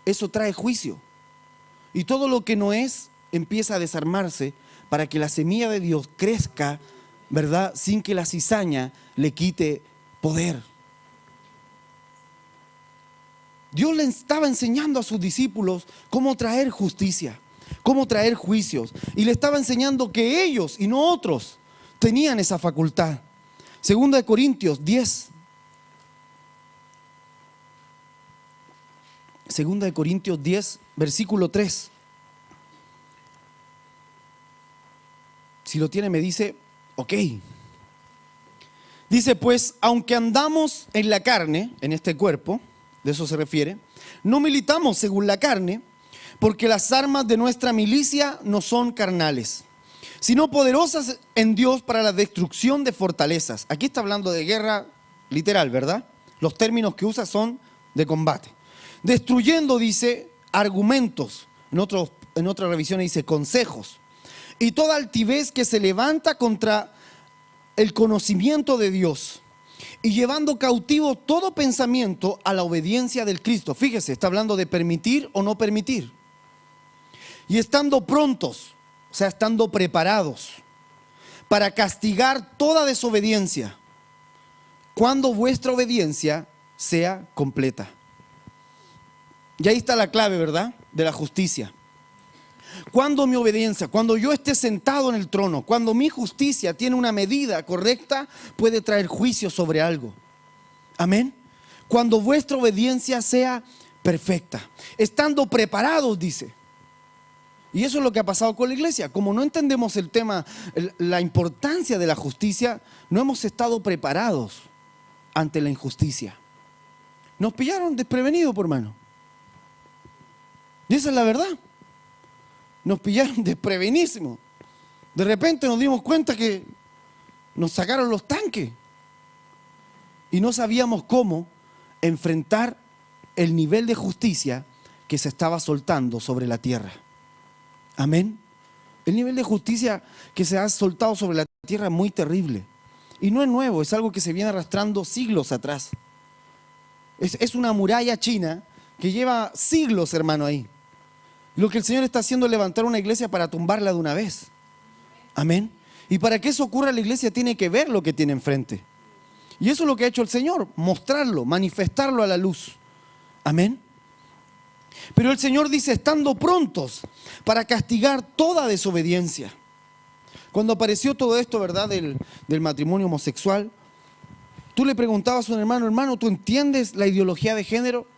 eso trae juicio. Y todo lo que no es, empieza a desarmarse para que la semilla de Dios crezca, ¿verdad? Sin que la cizaña le quite poder. Dios le estaba enseñando a sus discípulos cómo traer justicia, cómo traer juicios. Y le estaba enseñando que ellos y no otros tenían esa facultad. Segunda de Corintios 10. Segunda de Corintios 10, versículo 3. Si lo tiene me dice, ok. Dice pues, aunque andamos en la carne, en este cuerpo, de eso se refiere, no militamos según la carne, porque las armas de nuestra milicia no son carnales, sino poderosas en Dios para la destrucción de fortalezas. Aquí está hablando de guerra literal, ¿verdad? Los términos que usa son de combate. Destruyendo, dice, argumentos, en otra revisión dice consejos, y toda altivez que se levanta contra el conocimiento de Dios, y llevando cautivo todo pensamiento a la obediencia del Cristo. Fíjese, está hablando de permitir o no permitir. Y estando prontos, o sea, estando preparados para castigar toda desobediencia, cuando vuestra obediencia sea completa. Y ahí está la clave, ¿verdad? De la justicia. Cuando mi obediencia, cuando yo esté sentado en el trono, cuando mi justicia tiene una medida correcta, puede traer juicio sobre algo. Amén. Cuando vuestra obediencia sea perfecta, estando preparados, dice. Y eso es lo que ha pasado con la iglesia. Como no entendemos el tema, la importancia de la justicia, no hemos estado preparados ante la injusticia. Nos pillaron desprevenidos, por hermano. Y esa es la verdad. Nos pillaron desprevenísimos. De repente nos dimos cuenta que nos sacaron los tanques. Y no sabíamos cómo enfrentar el nivel de justicia que se estaba soltando sobre la tierra. Amén. El nivel de justicia que se ha soltado sobre la tierra es muy terrible. Y no es nuevo, es algo que se viene arrastrando siglos atrás. Es una muralla china que lleva siglos, hermano, ahí. Lo que el Señor está haciendo es levantar una iglesia para tumbarla de una vez. Amén. Y para que eso ocurra, la iglesia tiene que ver lo que tiene enfrente. Y eso es lo que ha hecho el Señor, mostrarlo, manifestarlo a la luz. Amén. Pero el Señor dice, estando prontos para castigar toda desobediencia. Cuando apareció todo esto, ¿verdad?, del matrimonio homosexual, tú le preguntabas a un hermano, hermano, ¿tú entiendes la ideología de género?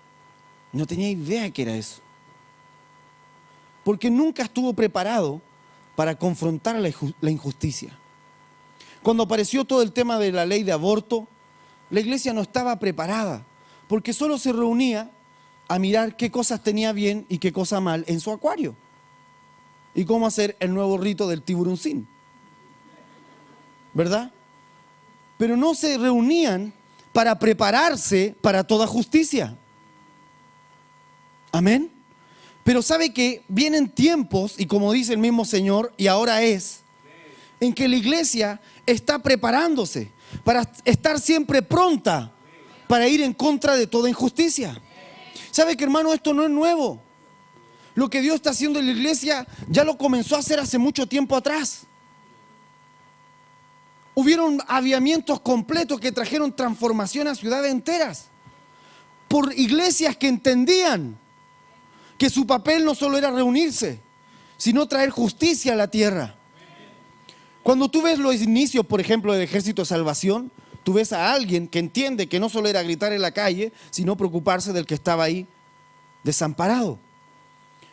No tenía idea que era eso. Porque nunca estuvo preparado para confrontar la injusticia. Cuando apareció todo el tema de la ley de aborto, la iglesia no estaba preparada, porque solo se reunía a mirar qué cosas tenía bien y qué cosas mal en su acuario. Y cómo hacer el nuevo rito del tiburoncín. ¿Verdad? Pero no se reunían para prepararse para toda justicia. Amén. Pero sabe que vienen tiempos, y como dice el mismo Señor, y ahora es, en que la iglesia está preparándose para estar siempre pronta para ir en contra de toda injusticia. ¿Sabe que, hermano, esto no es nuevo? Lo que Dios está haciendo en la iglesia ya lo comenzó a hacer hace mucho tiempo atrás. Hubieron avivamientos completos que trajeron transformación a ciudades enteras por iglesias que entendían que su papel no solo era reunirse, sino traer justicia a la tierra. Cuando tú ves los inicios, por ejemplo, del Ejército de Salvación, tú ves a alguien que entiende que no solo era gritar en la calle, sino preocuparse del que estaba ahí desamparado.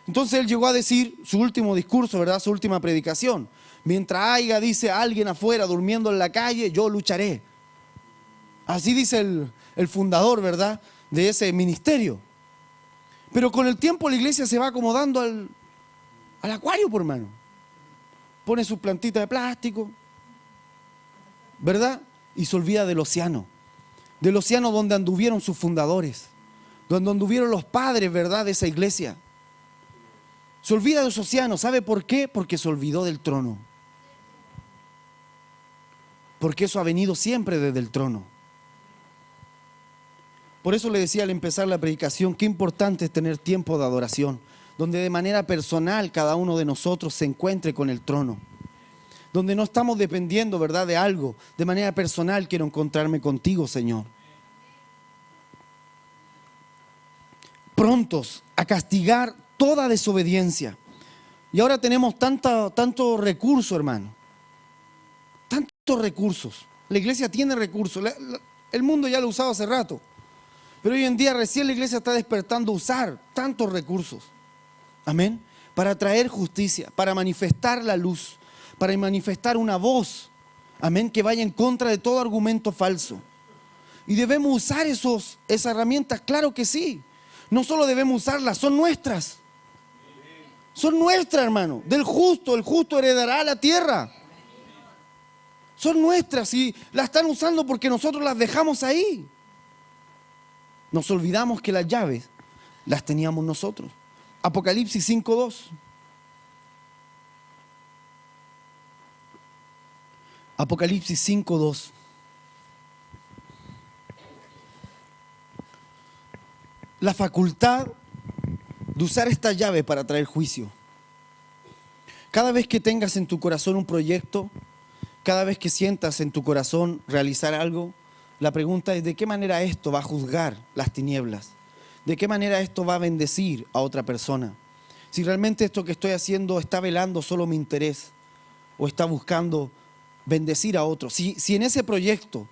Entonces él llegó a decir su último discurso, ¿verdad? Su última predicación. Mientras haya, dice, alguien afuera durmiendo en la calle, yo lucharé. Así dice el fundador, ¿verdad?, de ese ministerio. Pero con el tiempo la iglesia se va acomodando al acuario, por hermano. Pone sus plantitas de plástico, ¿verdad? Y se olvida del océano donde anduvieron sus fundadores, donde anduvieron los padres, ¿verdad?, de esa iglesia. Se olvida de ese océano. ¿Sabe por qué? Porque se olvidó del trono. Porque eso ha venido siempre desde el trono. Por eso le decía al empezar la predicación, qué importante es tener tiempo de adoración, donde de manera personal cada uno de nosotros se encuentre con el trono. Donde no estamos dependiendo, ¿verdad?, de algo. De manera personal quiero encontrarme contigo, Señor. Prontos a castigar toda desobediencia. Y ahora tenemos tanto recurso, hermano. Tantos recursos. La iglesia tiene recursos. El mundo ya lo ha usado hace rato. Pero hoy en día recién la iglesia está despertando a usar tantos recursos. Amén. Para traer justicia, para manifestar la luz, para manifestar una voz. Amén. Que vaya en contra de todo argumento falso. Y debemos usar esas herramientas, claro que sí. No solo debemos usarlas, son nuestras. Son nuestras, hermano. Del justo, el justo heredará la tierra. Son nuestras y las están usando porque nosotros las dejamos ahí. Nos olvidamos que las llaves las teníamos nosotros. Apocalipsis 5:2. Apocalipsis 5:2. La facultad de usar esta llave para traer juicio. Cada vez que tengas en tu corazón un proyecto, cada vez que sientas en tu corazón realizar algo, la pregunta es: ¿de qué manera esto va a juzgar las tinieblas? ¿De qué manera esto va a bendecir a otra persona? Si realmente esto que estoy haciendo está velando solo mi interés o está buscando bendecir a otros. Si en ese proyecto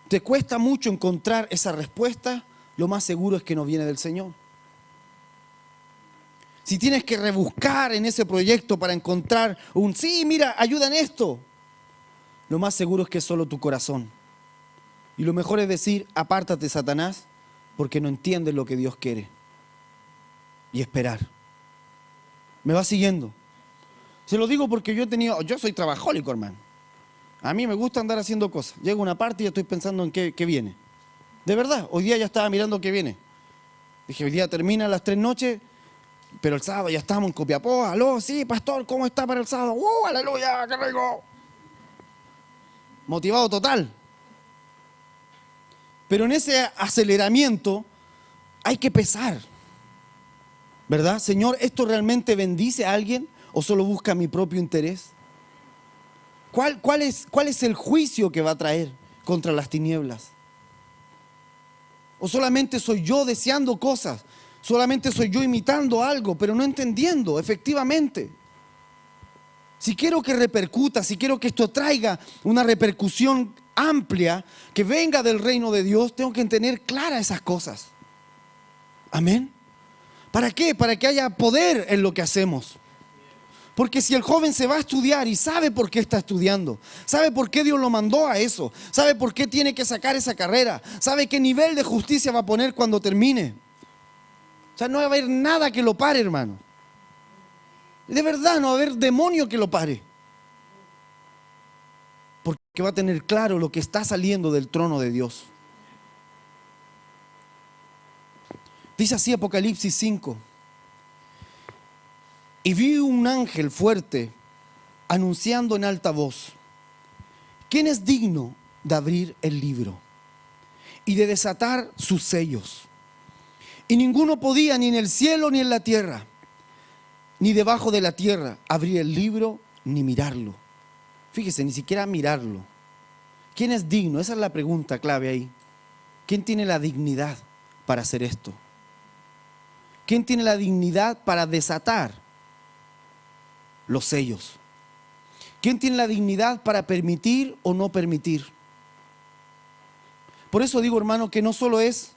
te cuesta mucho encontrar esa respuesta, lo más seguro es que no viene del Señor. Si tienes que rebuscar en ese proyecto para encontrar sí, mira, ayuda en esto, lo más seguro es que es solo tu corazón. Y lo mejor es decir: apártate, Satanás, porque no entiendes lo que Dios quiere. Y esperar. ¿Me va siguiendo? Se lo digo porque yo soy trabajólico, hermano. A mí me gusta andar haciendo cosas. Llego a una parte y ya estoy pensando en qué viene. De verdad, hoy día ya estaba mirando qué viene. Dije, hoy día termina a las 3 noches, pero el sábado ya estamos en Copiapó. Aló, sí, pastor, ¿cómo está para el sábado? Aleluya, qué rico. Motivado total. Pero en ese aceleramiento hay que pesar, ¿verdad? Señor, ¿esto realmente bendice a alguien o solo busca mi propio interés? ¿Cuál es el juicio que va a traer contra las tinieblas? ¿O solamente soy yo deseando cosas? ¿Solamente soy yo imitando algo, pero no entendiendo efectivamente? Si quiero que repercuta, si quiero que esto traiga una repercusión amplia, que venga del reino de Dios, tengo que tener claras esas cosas. Amén. ¿Para qué? Para que haya poder en lo que hacemos. Porque si el joven se va a estudiar y sabe por qué está estudiando, sabe por qué Dios lo mandó a eso, sabe por qué tiene que sacar esa carrera, sabe qué nivel de justicia va a poner cuando termine. O sea, no va a haber nada que lo pare, hermano. De verdad, no va a haber demonio que lo pare. Porque va a tener claro lo que está saliendo del trono de Dios. Dice así Apocalipsis 5. Y vi un ángel fuerte anunciando en alta voz: ¿quién es digno de abrir el libro y de desatar sus sellos? Y ninguno podía, ni en el cielo ni en la tierra, ni debajo de la tierra, abrir el libro ni mirarlo. Fíjese, ni siquiera mirarlo. ¿Quién es digno? Esa es la pregunta clave ahí. ¿Quién tiene la dignidad para hacer esto? ¿Quién tiene la dignidad para desatar los sellos? ¿Quién tiene la dignidad para permitir o no permitir? Por eso digo, hermano, que no solo es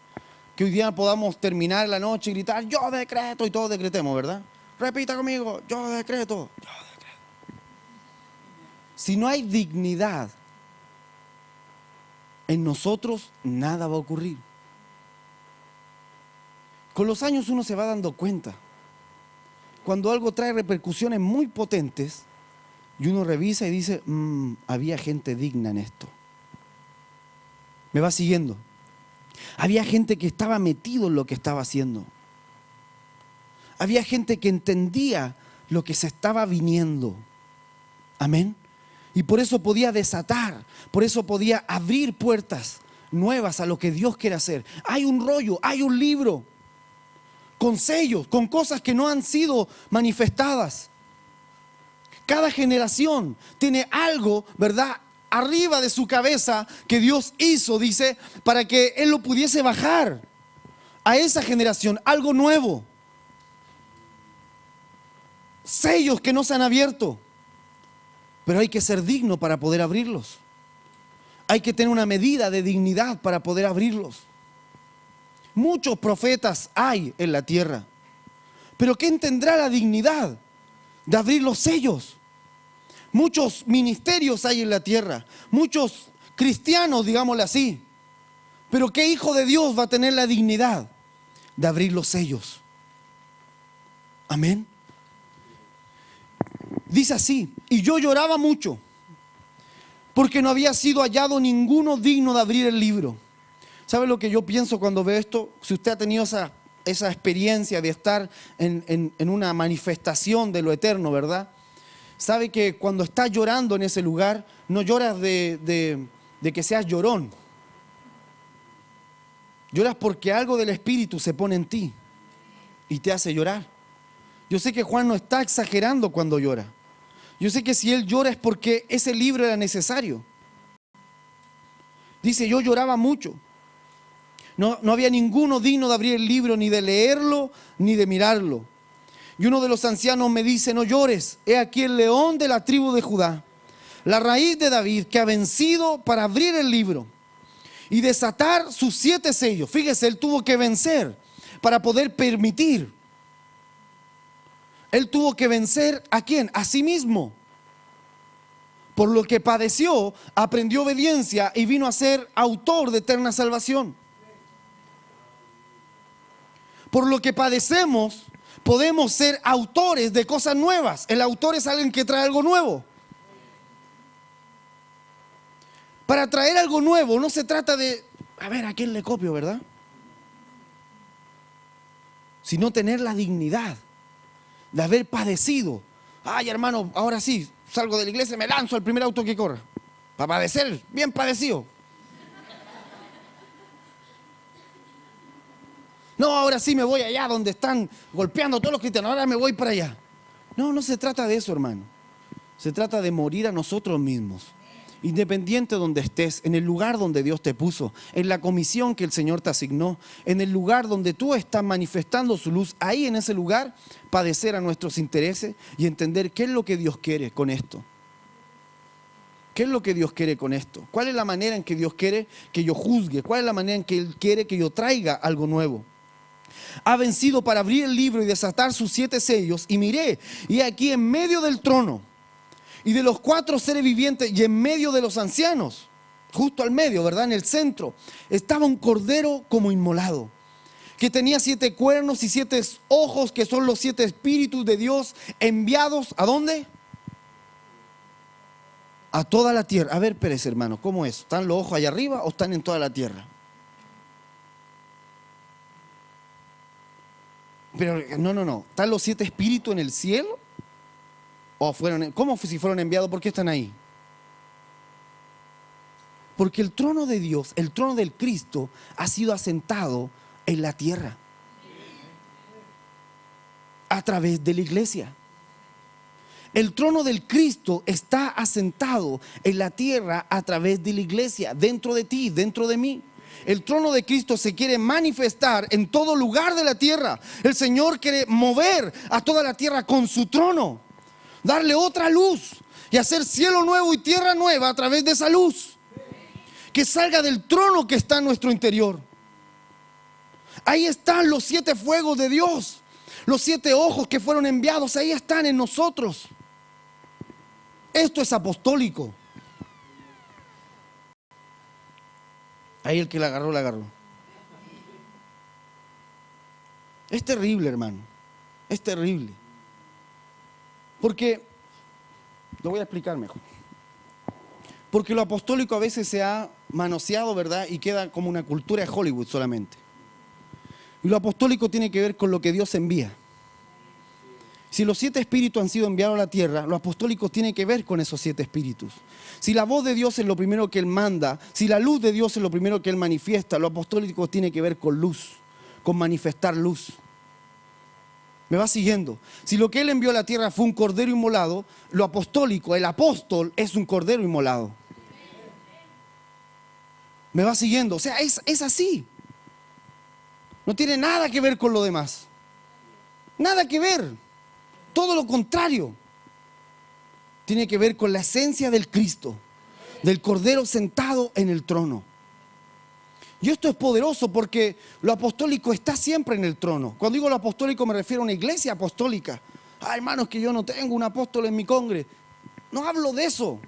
que hoy día podamos terminar la noche y gritar: yo decreto, y todos decretemos, ¿verdad? Repita conmigo: yo decreto, yo decreto. Si no hay dignidad en nosotros, nada va a ocurrir. Con los años uno se va dando cuenta. Cuando algo trae repercusiones muy potentes y uno revisa y dice: había gente digna en esto. ¿Me va siguiendo? Había gente que estaba metido en lo que estaba haciendo. Había gente que entendía lo que se estaba viniendo. Amén. Y por eso podía desatar, por eso podía abrir puertas nuevas a lo que Dios quiere hacer. Hay un rollo, hay un libro con sellos, con cosas que no han sido manifestadas. Cada generación tiene algo, ¿verdad?, arriba de su cabeza que Dios hizo, dice, para que Él lo pudiese bajar a esa generación, algo nuevo. Sellos que no se han abierto, pero hay que ser digno para poder abrirlos. Hay que tener una medida de dignidad para poder abrirlos. Muchos profetas hay en la tierra, pero ¿quién tendrá la dignidad de abrir los sellos? Muchos ministerios hay en la tierra, muchos cristianos, digámosle así, pero ¿qué hijo de Dios va a tener la dignidad de abrir los sellos? Amén. Dice así: y yo lloraba mucho, porque no había sido hallado ninguno digno de abrir el libro. ¿Sabe lo que yo pienso cuando veo esto? Si usted ha tenido esa experiencia de estar en una manifestación de lo eterno, ¿verdad? Sabe que cuando estás llorando en ese lugar, no lloras de que seas llorón. Lloras porque algo del Espíritu se pone en ti y te hace llorar. Yo sé que Juan no está exagerando cuando llora. Yo sé que si él llora es porque ese libro era necesario. Dice: yo lloraba mucho. No había ninguno digno de abrir el libro, ni de leerlo, ni de mirarlo. Y uno de los ancianos me dice: no llores, he aquí el león de la tribu de Judá, la raíz de David, que ha vencido para abrir el libro y desatar sus 7 sellos. Fíjese, él tuvo que vencer para poder permitir. Él tuvo que vencer ¿a quién? A sí mismo. Por lo que padeció, aprendió obediencia y vino a ser autor de eterna salvación. Por lo que padecemos, podemos ser autores de cosas nuevas. El autor es alguien que trae algo nuevo. Para traer algo nuevo no se trata de, a ver, ¿a quién le copio, verdad? Sino tener la dignidad de haber padecido. Ay, hermano, ahora sí, salgo de la iglesia y me lanzo al primer auto que corra. Para padecer, bien padecido. No, ahora sí me voy allá donde están golpeando todos los cristianos, ahora me voy para allá. No, no se trata de eso, hermano. Se trata de morir a nosotros mismos. Independiente de donde estés, en el lugar donde Dios te puso, en la comisión que el Señor te asignó, en el lugar donde tú estás manifestando su luz, ahí en ese lugar, padecer a nuestros intereses y entender qué es lo que Dios quiere con esto. ¿Qué es lo que Dios quiere con esto? ¿Cuál es la manera en que Dios quiere que yo juzgue? ¿Cuál es la manera en que Él quiere que yo traiga algo nuevo? ha vencido para abrir el libro y desatar sus 7 sellos. Y miré, y aquí en medio del trono y de los 4 seres vivientes y en medio de los ancianos, justo al medio, ¿verdad? En el centro, estaba un cordero como inmolado, que tenía 7 cuernos y 7 ojos, que son los 7 espíritus de Dios enviados, ¿a dónde? A toda la tierra. A ver, Pérez, hermano, ¿cómo es? ¿Están los ojos allá arriba o están en toda la tierra? Pero no. ¿Están los 7 espíritus en el cielo? ¿O fueron, cómo si fueron enviados? ¿Por qué están ahí? Porque el trono de Dios, el trono del Cristo, ha sido asentado en la tierra a través de la iglesia. El trono del Cristo está asentado en la tierra a través de la iglesia, dentro de ti, dentro de mí. El trono de Cristo se quiere manifestar en todo lugar de la tierra. El Señor quiere mover a toda la tierra con su trono, darle otra luz y hacer cielo nuevo y tierra nueva a través de esa luz que salga del trono que está en nuestro interior. Ahí están los 7 fuegos de Dios, los 7 ojos que fueron enviados, ahí están en nosotros. Esto es apostólico. Ahí el que la agarró, la agarró. Es terrible, hermano. Es terrible. Porque, lo voy a explicar mejor. Porque lo apostólico a veces se ha manoseado, ¿verdad? Y queda como una cultura de Hollywood solamente. Y lo apostólico tiene que ver con lo que Dios envía. Si los 7 espíritus han sido enviados a la tierra, lo apostólico tiene que ver con esos 7 espíritus. Si la voz de Dios es lo primero que Él manda, si la luz de Dios es lo primero que Él manifiesta, lo apostólico tiene que ver con luz, con manifestar luz. ¿Me va siguiendo? Si lo que Él envió a la tierra fue un cordero inmolado, lo apostólico, el apóstol, es un cordero inmolado. ¿Me va siguiendo? O sea, es así. No tiene nada que ver con lo demás. Nada que ver. Todo lo contrario. Tiene que ver con la esencia del Cristo, del Cordero sentado en el trono. Y esto es poderoso porque lo apostólico está siempre en el trono. Cuando digo lo apostólico me refiero a una iglesia apostólica. Ah, hermanos, que yo no tengo un apóstol en mi congre. No hablo de eso.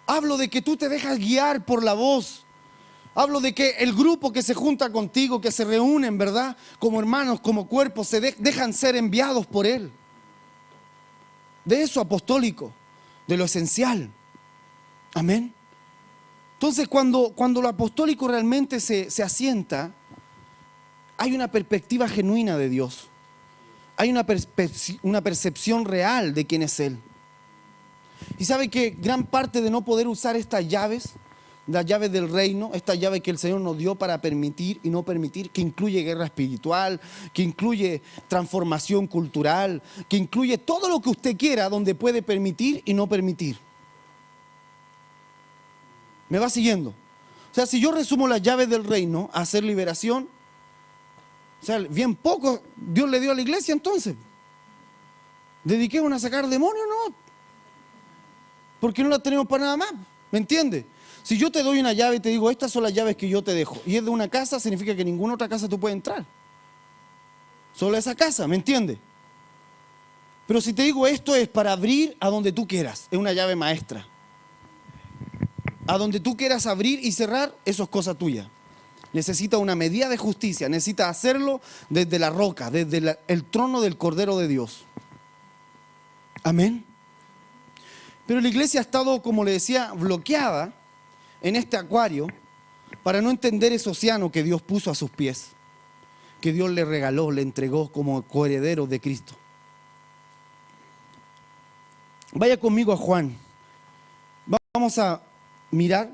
Hablo de que tú te dejas guiar por la voz. Hablo de que el grupo que se junta contigo, que se reúnen, ¿verdad? Como hermanos, como cuerpos, se dejan ser enviados por Él. De eso apostólico, de lo esencial. Amén. Entonces, cuando lo apostólico realmente se asienta, hay una perspectiva genuina de Dios. Hay una percepción real de quién es Él. Y sabe que gran parte de no poder usar estas llaves, las llaves del reino, esta llave que el Señor nos dio para permitir y no permitir, que incluye guerra espiritual, que incluye transformación cultural, que incluye todo lo que usted quiera, donde puede permitir y no permitir. ¿Me va siguiendo? O sea, si yo resumo las llaves del reino a hacer liberación, o sea, bien poco Dios le dio a la iglesia entonces. ¿Dediquémonos a sacar demonios? No. Porque no las tenemos para nada más. ¿Me entiendes? Si yo te doy una llave y te digo, estas son las llaves que yo te dejo, y es de una casa, significa que en ninguna otra casa tú puedes entrar. Solo esa casa, ¿me entiendes? Pero si te digo, esto es para abrir a donde tú quieras, es una llave maestra. A donde tú quieras abrir y cerrar, eso es cosa tuya. Necesita una medida de justicia, necesita hacerlo desde la roca, desde el trono del Cordero de Dios. Amén. Pero la iglesia ha estado, como le decía, bloqueada en este acuario para no entender ese océano que Dios puso a sus pies, que Dios le regaló, le entregó como coheredero de Cristo. Vaya conmigo a Juan. Vamos a mirar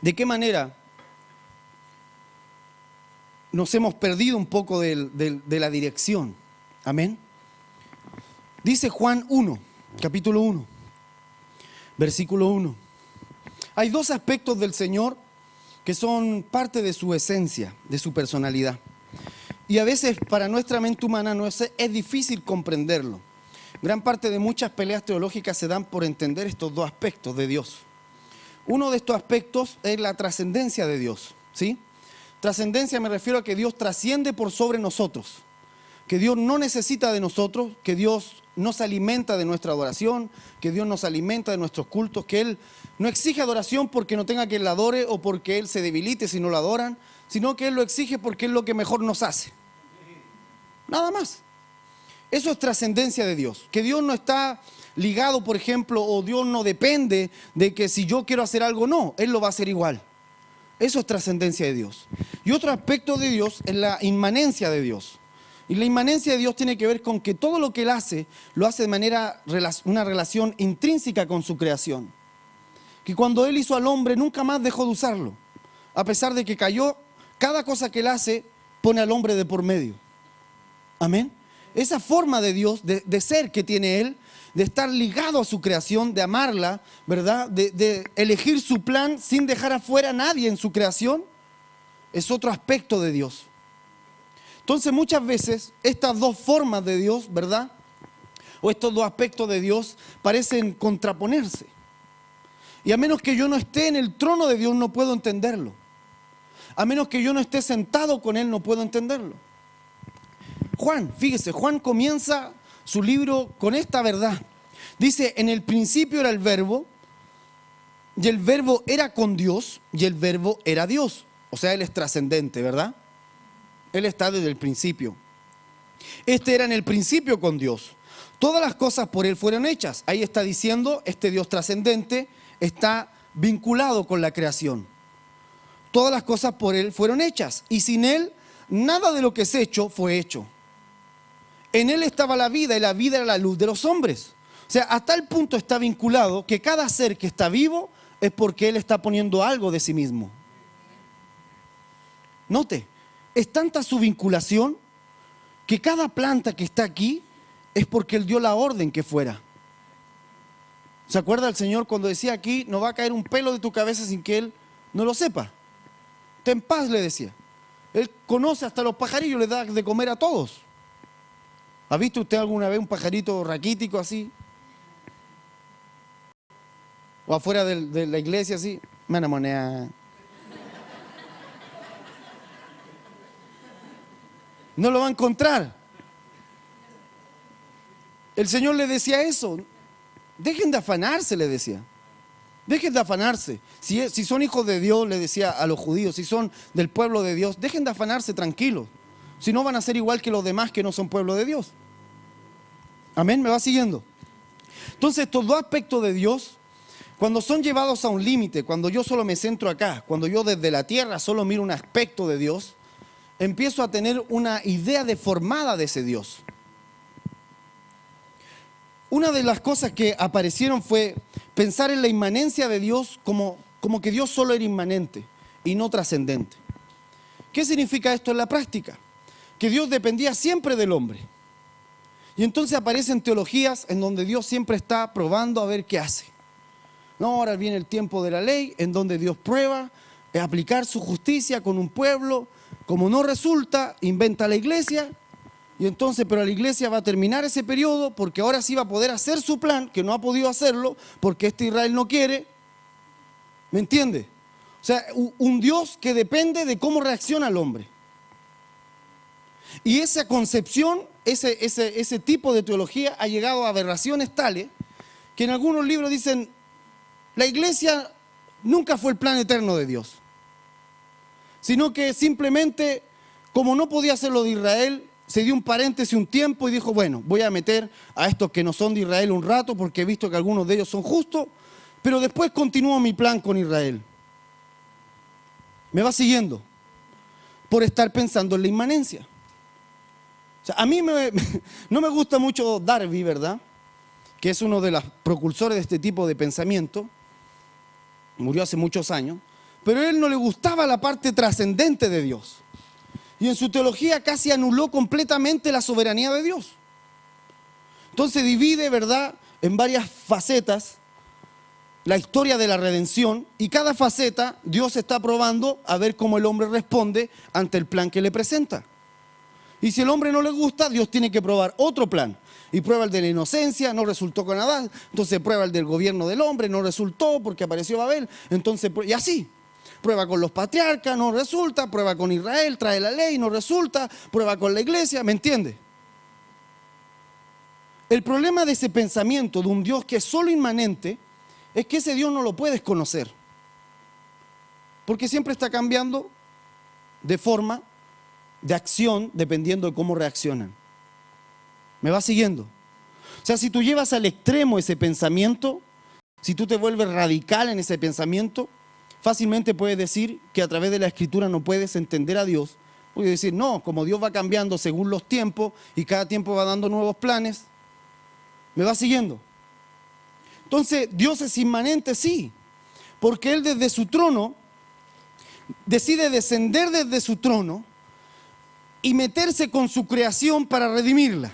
de qué manera nos hemos perdido un poco de la dirección. Amén. Dice Juan 1, capítulo 1, versículo 1. Hay 2 aspectos del Señor que son parte de su esencia, de su personalidad. Y a veces para nuestra mente humana es difícil comprenderlo. Gran parte de muchas peleas teológicas se dan por entender estos 2 aspectos de Dios. Uno de estos aspectos es la trascendencia de Dios, ¿sí? Trascendencia me refiero a que Dios trasciende por sobre nosotros, que Dios no necesita de nosotros, que Dios no se alimenta de nuestra adoración, que Dios nos alimenta de nuestros cultos, que Él no exige adoración porque no tenga quien la adore o porque Él se debilite si no lo adoran, sino que Él lo exige porque es lo que mejor nos hace. Nada más. Eso es trascendencia de Dios, que Dios no está ligado, por ejemplo, o Dios no depende de que si yo quiero hacer algo, no, Él lo va a hacer igual. Eso es trascendencia de Dios. Y otro aspecto de Dios es la inmanencia de Dios. Y la inmanencia de Dios tiene que ver con que todo lo que Él hace, lo hace de manera, una relación intrínseca con su creación. Que cuando Él hizo al hombre, nunca más dejó de usarlo. A pesar de que cayó, cada cosa que Él hace, pone al hombre de por medio. Amén. Esa forma de Dios, de ser que tiene Él, de estar ligado a su creación, de amarla, ¿verdad? De elegir su plan sin dejar afuera a nadie en su creación, es otro aspecto de Dios. Entonces muchas veces estas dos formas de Dios, ¿verdad? O estos dos aspectos de Dios parecen contraponerse. Y a menos que yo no esté en el trono de Dios no puedo entenderlo. A menos que yo no esté sentado con Él no puedo entenderlo. Juan, fíjese, Juan comienza su libro con esta verdad. Dice, en el principio era el verbo, y el verbo era con Dios, y el verbo era Dios. O sea, Él es trascendente, ¿verdad? Él está desde el principio. Este era en el principio con Dios. Todas las cosas por Él fueron hechas. Ahí está diciendo, este Dios trascendente está vinculado con la creación. Todas las cosas por Él fueron hechas. Y sin Él, nada de lo que es hecho fue hecho. En Él estaba la vida y la vida era la luz de los hombres. O sea, hasta el punto está vinculado que cada ser que está vivo es porque Él está poniendo algo de sí mismo. Note, es tanta su vinculación que cada planta que está aquí es porque Él dio la orden que fuera. ¿Se acuerda el Señor cuando decía aquí, no va a caer un pelo de tu cabeza sin que Él no lo sepa? Ten paz, le decía. Él conoce hasta los pajarillos, le da de comer a todos. ¿Ha visto usted alguna vez un pajarito raquítico así? O afuera de la iglesia así, mana moneda. No lo va a encontrar. El Señor le decía eso. Dejen de afanarse, le decía. Dejen de afanarse. Si son hijos de Dios, le decía a los judíos, si son del pueblo de Dios, dejen de afanarse tranquilos. Si no van a ser igual que los demás que no son pueblo de Dios. Amén, ¿me va siguiendo? Entonces estos dos aspectos de Dios, cuando son llevados a un límite, cuando yo solo me centro acá, cuando yo desde la tierra solo miro un aspecto de Dios, empiezo a tener una idea deformada de ese Dios. Una de las cosas que aparecieron fue pensar en la inmanencia de Dios como que Dios solo era inmanente y no trascendente. ¿Qué significa esto en la práctica? Que Dios dependía siempre del hombre. Y entonces aparecen teologías en donde Dios siempre está probando a ver qué hace. No, ahora viene el tiempo de la ley, en donde Dios prueba aplicar su justicia con un pueblo. Como no resulta, inventa la iglesia. Y entonces, pero la iglesia va a terminar ese periodo porque ahora sí va a poder hacer su plan, que no ha podido hacerlo porque este Israel no quiere. ¿Me entiende? O sea, un Dios que depende de cómo reacciona el hombre. Y esa concepción, ese tipo de teología ha llegado a aberraciones tales que en algunos libros dicen, la iglesia nunca fue el plan eterno de Dios, sino que simplemente, como no podía hacerlo de Israel, se dio un paréntesis un tiempo y dijo, bueno, voy a meter a estos que no son de Israel un rato porque he visto que algunos de ellos son justos, pero después continúo mi plan con Israel. ¿Me va siguiendo? Por estar pensando en la inmanencia. O sea, a mí no me gusta mucho Darby, ¿verdad? Que es uno de los precursores de este tipo de pensamiento. Murió hace muchos años. Pero a él no le gustaba la parte trascendente de Dios. Y en su teología casi anuló completamente la soberanía de Dios. Entonces divide, ¿verdad?, en varias facetas la historia de la redención, y cada faceta Dios está probando a ver cómo el hombre responde ante el plan que le presenta. Y si el hombre no le gusta, Dios tiene que probar otro plan. Y prueba el de la inocencia, no resultó con Adán. Entonces prueba el del gobierno del hombre, no resultó porque apareció Babel. Entonces, y así. Prueba con los patriarcas, no resulta. Prueba con Israel, trae la ley, no resulta. Prueba con la iglesia, ¿me entiende? El problema de ese pensamiento de un Dios que es solo inmanente es que ese Dios no lo puedes conocer. Porque siempre está cambiando de forma, de acción, dependiendo de cómo reaccionan. ¿Me va siguiendo? O sea, si tú llevas al extremo ese pensamiento, si tú te vuelves radical en ese pensamiento, fácilmente puedes decir que a través de la Escritura no puedes entender a Dios. Puedes decir, no, como Dios va cambiando según los tiempos y cada tiempo va dando nuevos planes. ¿Me va siguiendo? Entonces, Dios es inmanente, sí, porque Él desde su trono decide descender desde su trono y meterse con su creación para redimirla.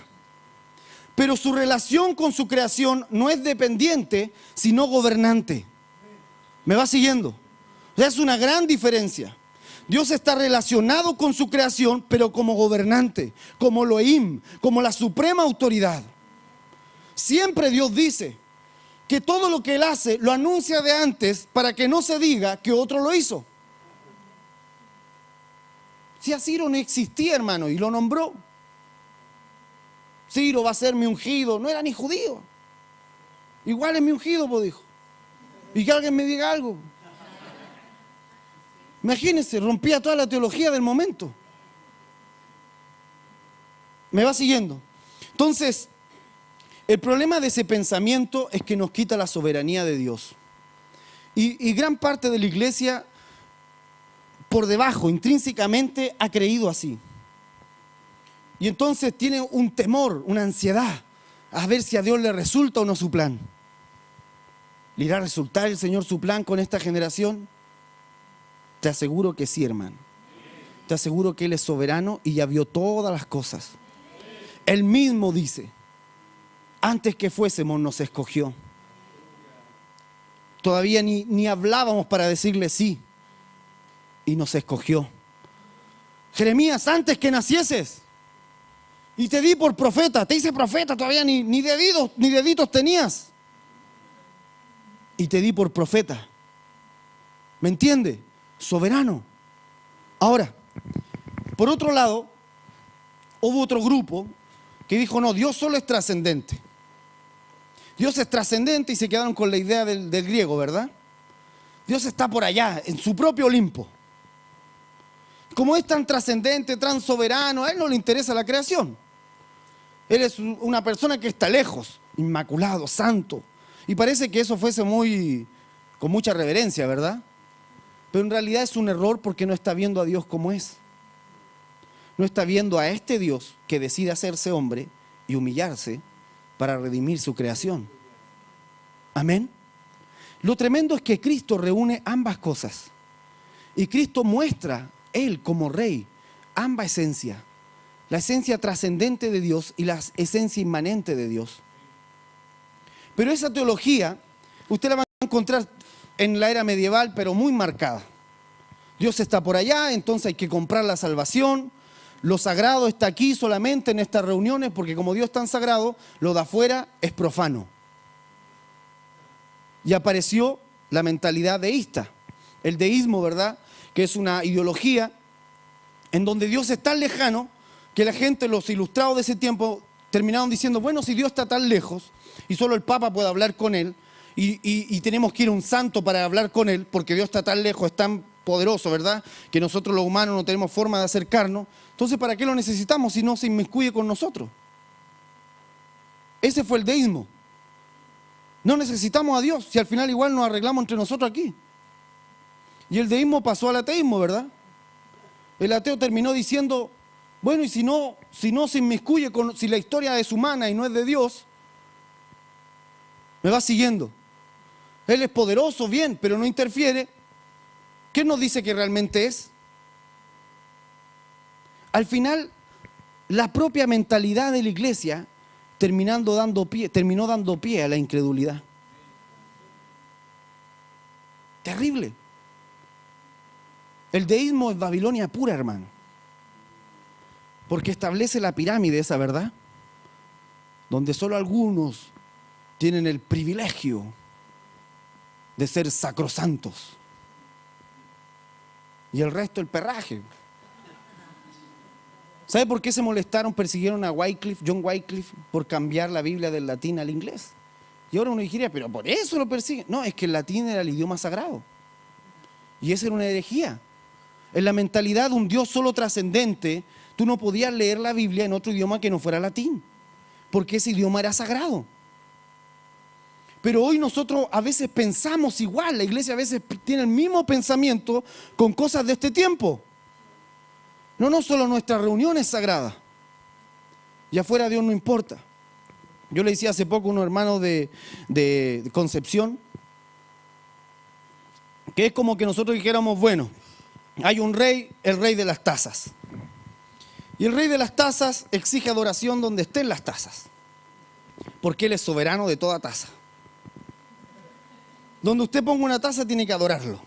Pero su relación con su creación no es dependiente, sino gobernante. ¿Me va siguiendo? O sea, es una gran diferencia. Dios está relacionado con su creación, pero como gobernante, como Elohim, como la suprema autoridad. Siempre Dios dice que todo lo que Él hace lo anuncia de antes para que no se diga que otro lo hizo. Si a Ciro no existía, hermano, y lo nombró. Ciro va a ser mi ungido. No era ni judío. Igual es mi ungido, pues dijo. Y que alguien me diga algo. Imagínense, rompía toda la teología del momento. ¿Me va siguiendo? Entonces, el problema de ese pensamiento es que nos quita la soberanía de Dios. Y gran parte de la iglesia, por debajo, intrínsecamente, ha creído así. Y entonces tiene un temor, una ansiedad, a ver si a Dios le resulta o no su plan. ¿Le irá a resultar el Señor su plan con esta generación? Te aseguro que sí, hermano. Te aseguro que Él es soberano y ya vio todas las cosas. Él mismo dice, antes que fuésemos nos escogió. Todavía ni hablábamos para decirle sí. Y nos escogió. Jeremías, antes que nacieses. Y te di por profeta. Te hice profeta, todavía ni deditos tenías. Y te di por profeta. ¿Me entiende? Soberano. Ahora, por otro lado, hubo otro grupo que dijo, no, Dios solo es trascendente. Dios es trascendente y se quedaron con la idea del griego, ¿verdad? Dios está por allá, en su propio Olimpo. Como es tan trascendente, tan soberano, a Él no le interesa la creación. Él es una persona que está lejos, inmaculado, santo. Y parece que eso fuese con mucha reverencia, ¿verdad? Pero en realidad es un error porque no está viendo a Dios como es. No está viendo a este Dios que decide hacerse hombre y humillarse para redimir su creación. Amén. Lo tremendo es que Cristo reúne ambas cosas. Y Cristo muestra, Él como Rey, ambas esencias. La esencia trascendente de Dios y la esencia inmanente de Dios. Pero esa teología, usted la va a encontrar en la era medieval, pero muy marcada. Dios está por allá, entonces hay que comprar la salvación. Lo sagrado está aquí solamente en estas reuniones, porque como Dios es tan sagrado, lo de afuera es profano. Y apareció la mentalidad deísta, el deísmo, ¿verdad? Que es una ideología en donde Dios es tan lejano que la gente, los ilustrados de ese tiempo, terminaron diciendo, bueno, si Dios está tan lejos y solo el Papa puede hablar con Él y tenemos que ir a un santo para hablar con Él, porque Dios está tan lejos, es tan poderoso, ¿verdad? Que nosotros los humanos no tenemos forma de acercarnos. Entonces, ¿para qué lo necesitamos si no se inmiscuye con nosotros? Ese fue el deísmo. No necesitamos a Dios, si al final igual nos arreglamos entre nosotros aquí. Y el deísmo pasó al ateísmo, ¿verdad? El ateo terminó diciendo, bueno, y si no se inmiscuye, si la historia es humana y no es de Dios, me va siguiendo. Él es poderoso, bien, pero no interfiere. ¿Qué nos dice que realmente es? Al final, la propia mentalidad de la iglesia terminó dando pie a la incredulidad. Terrible. El deísmo es Babilonia pura, hermano. Porque establece la pirámide esa, ¿verdad? Donde solo algunos tienen el privilegio de ser sacrosantos. Y el resto el perraje. ¿Sabe por qué se molestaron, persiguieron a John Wycliffe, por cambiar la Biblia del latín al inglés? Y ahora uno diría, pero por eso lo persiguen. No, es que el latín era el idioma sagrado. Y esa era una herejía. En la mentalidad de un Dios solo trascendente, tú no podías leer la Biblia en otro idioma que no fuera latín, porque ese idioma era sagrado. Pero hoy nosotros a veces pensamos igual, la iglesia a veces tiene el mismo pensamiento con cosas de este tiempo. No solo nuestra reunión es sagrada, y afuera Dios no importa. Yo le decía hace poco a unos hermanos de Concepción, que es como que nosotros dijéramos, bueno, hay un rey, el rey de las tazas. Y el rey de las tazas exige adoración donde estén las tazas, porque él es soberano de toda taza. Donde usted ponga una taza tiene que adorarlo.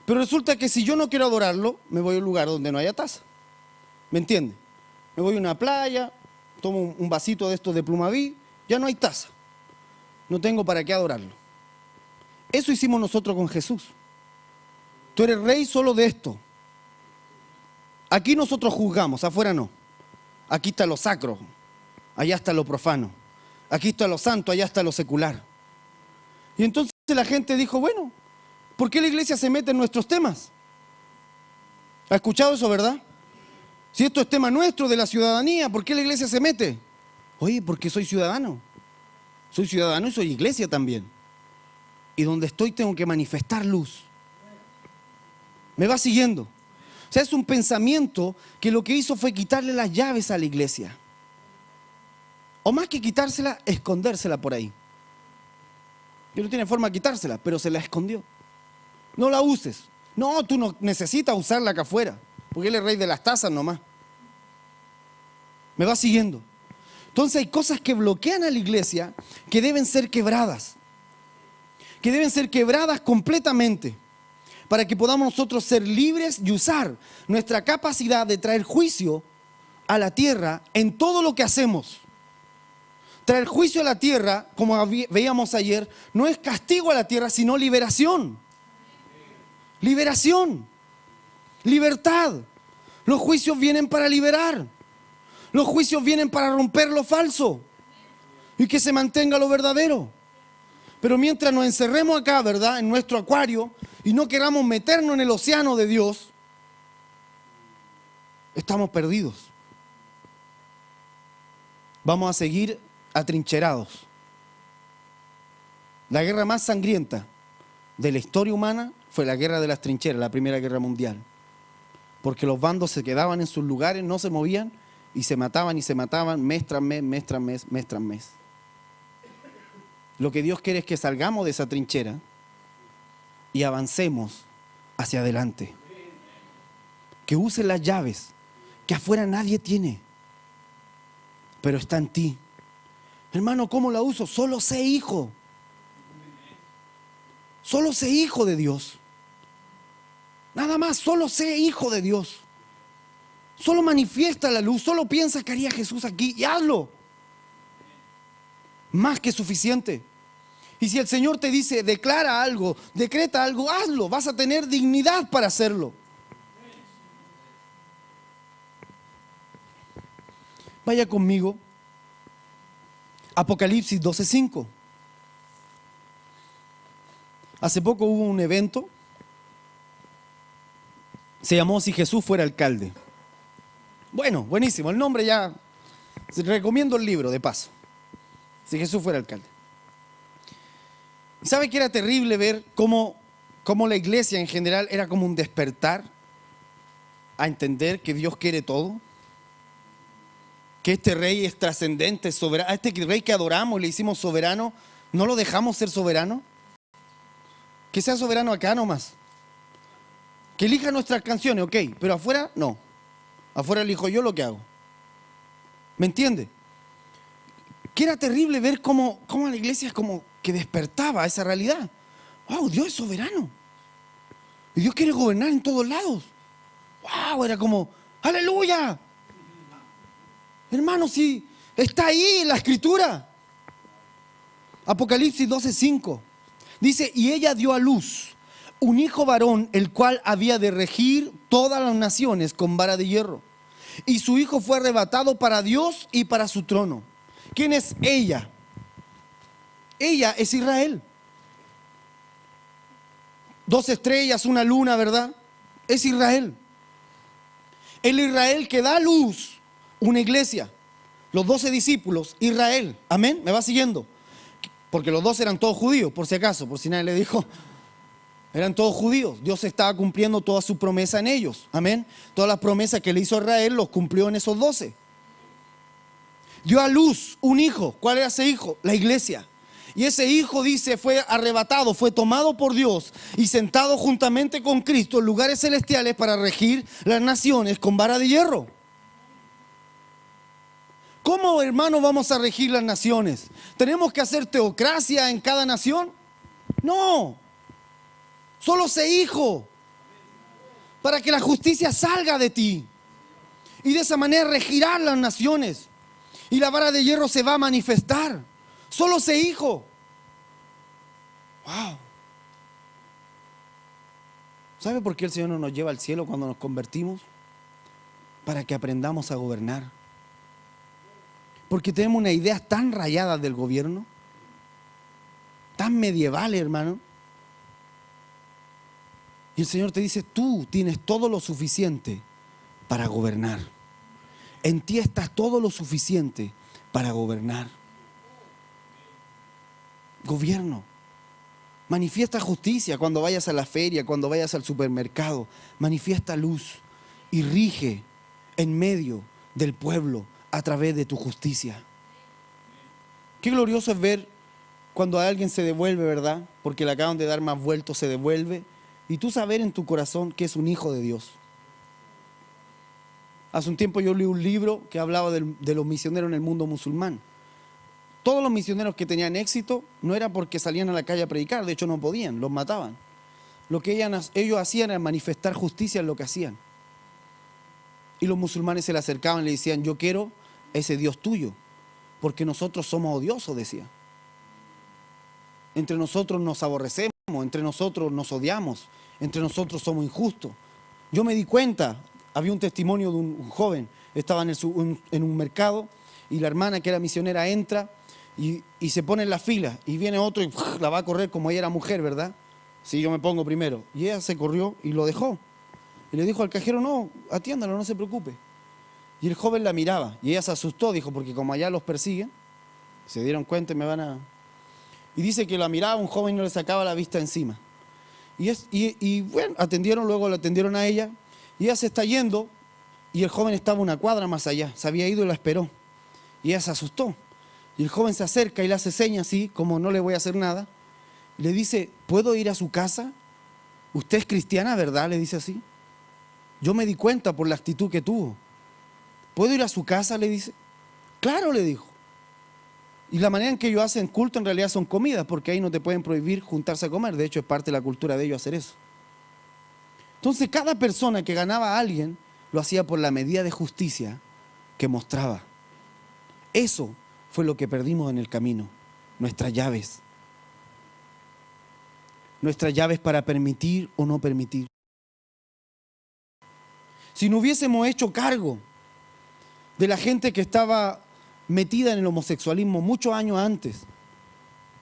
Pero resulta que si yo no quiero adorarlo, me voy a un lugar donde no haya taza. ¿Me entiende? Me voy a una playa, tomo un vasito de estos de Plumaví, ya no hay taza. No tengo para qué adorarlo. Eso hicimos nosotros con Jesús. Tú eres rey solo de esto. Aquí nosotros juzgamos, afuera no. Aquí está lo sacro, allá está lo profano. Aquí está lo santo, allá está lo secular. Y entonces la gente dijo, bueno, ¿por qué la iglesia se mete en nuestros temas? ¿Ha escuchado eso, verdad? Si esto es tema nuestro, de la ciudadanía, ¿por qué la iglesia se mete? Oye, porque soy ciudadano. Soy ciudadano y soy iglesia también. Y donde estoy tengo que manifestar luz. ¿Me va siguiendo? O sea, es un pensamiento que lo que hizo fue quitarle las llaves a la iglesia. O más que quitársela, escondérsela por ahí. Que no tiene forma de quitársela, pero se la escondió. No la uses. No, tú no necesitas usarla acá afuera, porque él es rey de las tazas nomás. ¿Me va siguiendo? Entonces hay cosas que bloquean a la iglesia que deben ser quebradas. Que deben ser quebradas completamente, para que podamos nosotros ser libres y usar nuestra capacidad de traer juicio a la tierra en todo lo que hacemos. Traer juicio a la tierra, como veíamos ayer, no es castigo a la tierra, sino liberación. Liberación. Libertad. Los juicios vienen para liberar. Los juicios vienen para romper lo falso y que se mantenga lo verdadero. Pero mientras nos encerremos acá, ¿verdad?, en nuestro acuario y no queramos meternos en el océano de Dios, estamos perdidos. Vamos a seguir atrincherados. La guerra más sangrienta de la historia humana fue la guerra de las trincheras, la Primera Guerra Mundial. Porque los bandos se quedaban en sus lugares, no se movían y se mataban mes tras mes, mes tras mes, mes tras mes. Lo que Dios quiere es que salgamos de esa trinchera y avancemos hacia adelante. Que uses las llaves que afuera nadie tiene, pero está en ti. Hermano, ¿cómo la uso? Solo sé hijo. Solo sé hijo de Dios. Nada más, solo sé hijo de Dios. Solo manifiesta la luz, solo piensa que haría Jesús aquí y hazlo. Más que suficiente. Y si el Señor te dice, declara algo, decreta algo, hazlo. Vas a tener dignidad para hacerlo. Vaya conmigo. Apocalipsis 12:5. Hace poco hubo un evento. Se llamó Si Jesús fuera alcalde. Bueno, buenísimo. El nombre ya. Recomiendo el libro, de paso. Si Jesús fuera alcalde. ¿Sabe que era terrible ver cómo la iglesia en general era como un despertar a entender que Dios quiere todo? Que este rey es trascendente, es soberano. A este rey que adoramos y le hicimos soberano, ¿no lo dejamos ser soberano? Que sea soberano acá nomás. Que elija nuestras canciones, ok, pero afuera no. Afuera elijo yo lo que hago. ¿Me entiende? Que era terrible ver cómo la iglesia es como que despertaba esa realidad. ¡Wow! Dios es soberano. Y Dios quiere gobernar en todos lados. ¡Wow! Era como, ¡aleluya! Hermano, sí, está ahí en la Escritura. Apocalipsis 12:5. Dice, y ella dio a luz un hijo varón, el cual había de regir todas las naciones con vara de hierro. Y su hijo fue arrebatado para Dios y para su trono. ¿Quién es ella? Ella es Israel. 2 estrellas, una luna, ¿verdad? Es Israel. El Israel que da a luz una iglesia. Los 12 discípulos, Israel. Amén, ¿me va siguiendo? Porque los 12 eran todos judíos, por si acaso, por si nadie le dijo. Eran todos judíos. Dios estaba cumpliendo toda su promesa en ellos. Amén. Todas las promesas que le hizo a Israel los cumplió en esos 12. Dio a luz un hijo. ¿Cuál era ese hijo? La iglesia. Y ese hijo, dice, fue arrebatado, fue tomado por Dios y sentado juntamente con Cristo en lugares celestiales para regir las naciones con vara de hierro. ¿Cómo, hermano, vamos a regir las naciones? ¿Tenemos que hacer teocracia en cada nación? No. Solo sé hijo, para que la justicia salga de ti. Y de esa manera regirán las naciones. Y la vara de hierro se va a manifestar. Solo sé hijo. Wow. ¿Sabe por qué el Señor no nos lleva al cielo cuando nos convertimos? Para que aprendamos a gobernar. Porque tenemos una idea tan rayada del gobierno, tan medieval, hermano. Y el Señor te dice, tú tienes todo lo suficiente para gobernar. En ti está todo lo suficiente para gobernar. Gobierno. Manifiesta justicia cuando vayas a la feria, cuando vayas al supermercado. Manifiesta luz y rige en medio del pueblo a través de tu justicia. Qué glorioso es ver cuando a alguien se devuelve, ¿verdad? Porque le acaban de dar más vueltos, se devuelve. Y tú saber en tu corazón que es un hijo de Dios. Hace un tiempo yo leí un libro que hablaba de los misioneros en el mundo musulmán. Todos los misioneros que tenían éxito no era porque salían a la calle a predicar, de hecho no podían, los mataban. Lo que ellos hacían era manifestar justicia en lo que hacían. Y los musulmanes se le acercaban y le decían, yo quiero ese Dios tuyo, porque nosotros somos odiosos, decía. Entre nosotros nos aborrecemos, entre nosotros nos odiamos, entre nosotros somos injustos. Yo me di cuenta, había un testimonio de un joven, estaba en un mercado y la hermana que era misionera entra y se pone en la fila y viene otro y la va a correr como ella era mujer, ¿verdad? Sí, yo me pongo primero. Y ella se corrió y lo dejó. Y le dijo al cajero, no, atiéndalo, no se preocupe. Y el joven la miraba y ella se asustó, dijo, porque como allá los persiguen, se dieron cuenta y me van a... Y dice que la miraba un joven y no le sacaba la vista encima. Y bueno, luego la atendieron a ella y ella se está yendo y el joven estaba una cuadra más allá, se había ido y la esperó. Y ella se asustó. Y el joven se acerca y le hace señas así, como no le voy a hacer nada. Le dice, ¿puedo ir a su casa? ¿Usted es cristiana, verdad? Le dice así. Yo me di cuenta por la actitud que tuvo. ¿Puedo ir a su casa? Le dice. Claro, le dijo. Y la manera en que ellos hacen culto en realidad son comidas, porque ahí no te pueden prohibir juntarse a comer. De hecho, es parte de la cultura de ellos hacer eso. Entonces, cada persona que ganaba a alguien, lo hacía por la medida de justicia que mostraba. Eso fue lo que perdimos en el camino, nuestras llaves. Nuestras llaves para permitir o no permitir. Si no hubiésemos hecho cargo de la gente que estaba metida en el homosexualismo muchos años antes,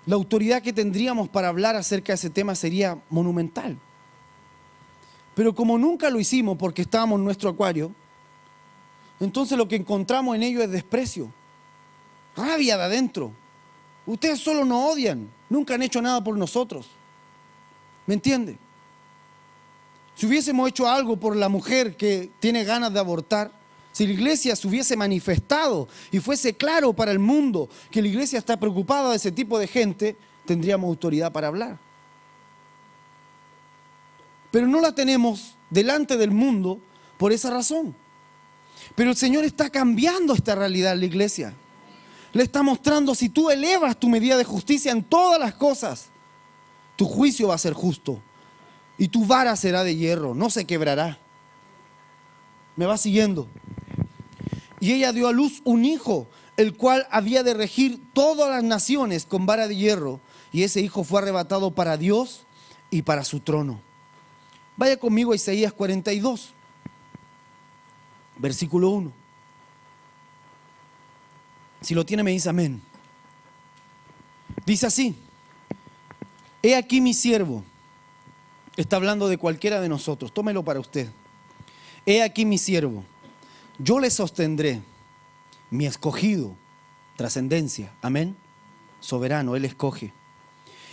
la autoridad que tendríamos para hablar acerca de ese tema sería monumental. Pero como nunca lo hicimos porque estábamos en nuestro acuario, entonces lo que encontramos en ello es desprecio, rabia de adentro. Ustedes solo nos odian, nunca han hecho nada por nosotros. ¿Me entiende? Si hubiésemos hecho algo por la mujer que tiene ganas de abortar, si la iglesia se hubiese manifestado y fuese claro para el mundo que la iglesia está preocupada de ese tipo de gente, tendríamos autoridad para hablar. Pero no la tenemos delante del mundo por esa razón. Pero el Señor está cambiando esta realidad en la iglesia. Le está mostrando, si tú elevas tu medida de justicia en todas las cosas, tu juicio va a ser justo y tu vara será de hierro, no se quebrará. ¿Me va siguiendo? Y ella dio a luz un hijo, el cual había de regir todas las naciones con vara de hierro. Y ese hijo fue arrebatado para Dios y para su trono. Vaya conmigo a Isaías 42, versículo 1. Si lo tiene me dice amén. Dice así: he aquí mi siervo. Está hablando de cualquiera de nosotros, tómelo para usted. He aquí mi siervo, yo le sostendré, mi escogido, trascendencia, amén, soberano, Él escoge,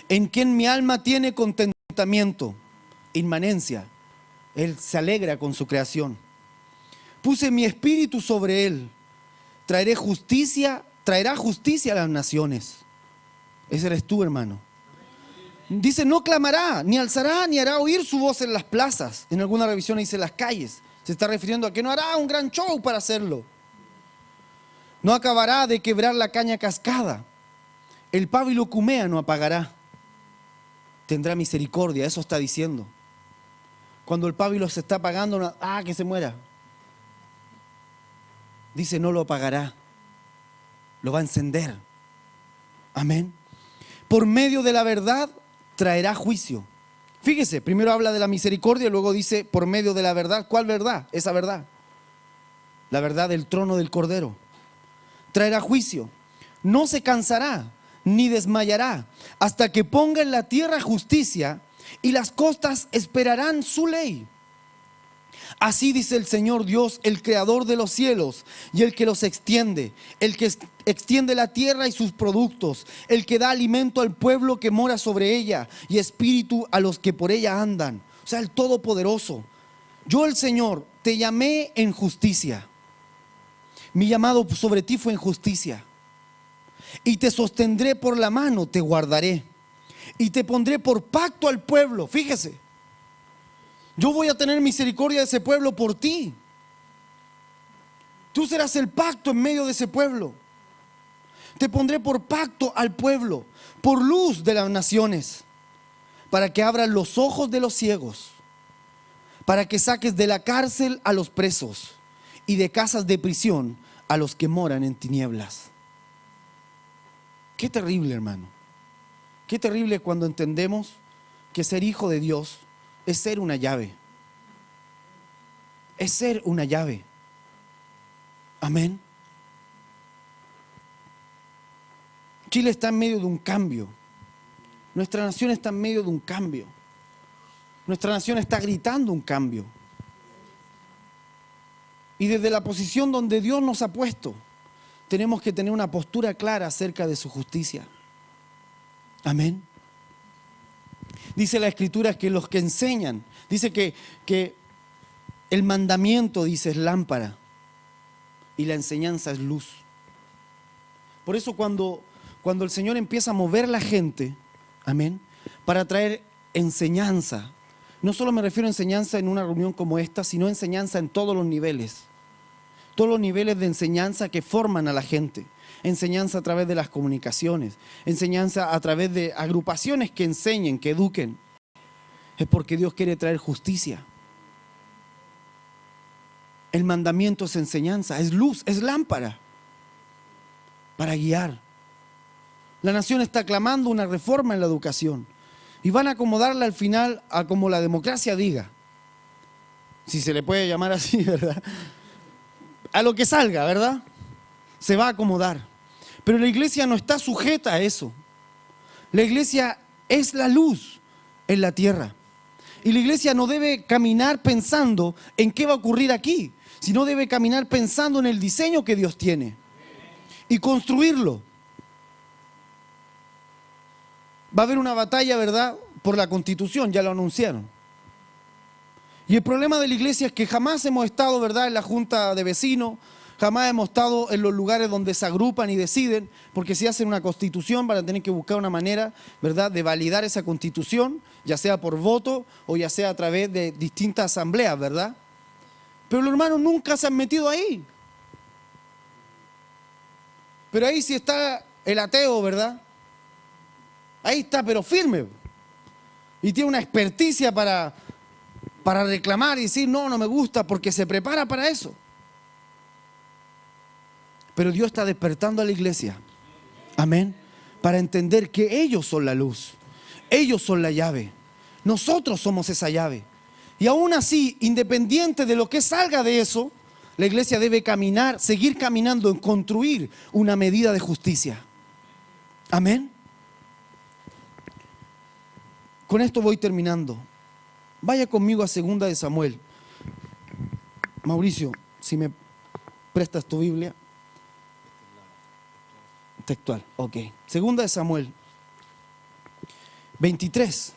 en quien mi alma tiene contentamiento, inmanencia, Él se alegra con su creación. Puse mi espíritu sobre Él, traerá justicia a las naciones. Ese eres tú, hermano. Dice, no clamará, ni alzará, ni hará oír su voz en las plazas. En alguna revisión dice las calles. Se está refiriendo a que no hará un gran show para hacerlo. No acabará de quebrar la caña cascada. El pábilo que humea no apagará. Tendrá misericordia, eso está diciendo. Cuando el pábilo se está apagando, que se muera. Dice, no lo apagará. Lo va a encender. Amén. Por medio de la verdad traerá juicio. Fíjese, primero habla de la misericordia y luego dice por medio de la verdad. ¿Cuál verdad? Esa verdad. La verdad del trono del Cordero. Traerá juicio. No se cansará ni desmayará hasta que ponga en la tierra justicia y las costas esperarán su ley. Así dice el Señor Dios, el creador de los cielos y el que los extiende, el que extiende la tierra y sus productos, el que da alimento al pueblo que mora sobre ella y espíritu a los que por ella andan. O sea, el Todopoderoso. Yo, el Señor, te llamé en justicia. Mi llamado sobre ti fue en justicia. Y te sostendré por la mano, te guardaré. Y te pondré por pacto al pueblo. Fíjese. Yo voy a tener misericordia de ese pueblo por ti. Tú serás el pacto en medio de ese pueblo. Te pondré por pacto al pueblo, por luz de las naciones, para que abran los ojos de los ciegos, para que saques de la cárcel a los presos y de casas de prisión a los que moran en tinieblas. Qué terrible, hermano. Qué terrible cuando entendemos que ser hijo de Dios es ser una llave. Es ser una llave. Amén. Chile está en medio de un cambio. Nuestra nación está en medio de un cambio. Nuestra nación está gritando un cambio. Y desde la posición donde Dios nos ha puesto, tenemos que tener una postura clara acerca de su justicia. Amén. Dice la Escritura que los que enseñan, dice que el mandamiento, dice, es lámpara y la enseñanza es luz. Por eso cuando el Señor empieza a mover la gente, amén, para traer enseñanza, no solo me refiero a enseñanza en una reunión como esta, sino enseñanza en todos los niveles de enseñanza que forman a la gente. Enseñanza a través de las comunicaciones, enseñanza a través de agrupaciones que enseñen, que eduquen. Es porque Dios quiere traer justicia. El mandamiento es enseñanza, es luz, es lámpara para guiar. La nación está clamando una reforma en la educación y van a acomodarla al final a como la democracia diga. Si se le puede llamar así, ¿verdad? A lo que salga, ¿verdad? Se va a acomodar. Pero la iglesia no está sujeta a eso. La iglesia es la luz en la tierra. Y la iglesia no debe caminar pensando en qué va a ocurrir aquí, sino debe caminar pensando en el diseño que Dios tiene y construirlo. Va a haber una batalla, ¿verdad?, por la Constitución, ya lo anunciaron. Y el problema de la iglesia es que jamás hemos estado, ¿verdad?, en la junta de vecinos, jamás hemos estado en los lugares donde se agrupan y deciden, porque si hacen una constitución van a tener que buscar una manera, ¿verdad?, de validar esa constitución, ya sea por voto o ya sea a través de distintas asambleas, ¿verdad? Pero los hermanos nunca se han metido ahí. Pero ahí sí está el ateo, ¿verdad? Ahí está, pero firme. Y tiene una experticia para reclamar y decir, no me gusta, porque se prepara para eso. Pero Dios está despertando a la iglesia. Amén. Para entender que ellos son la luz. Ellos son la llave. Nosotros somos esa llave. Y aún así, independiente de lo que salga de eso, la iglesia debe caminar, seguir caminando en construir una medida de justicia. Amén. Con esto voy terminando. Vaya conmigo a 2 de Samuel. Mauricio, si me prestas tu Biblia. Textual, ok. 2 de Samuel 23.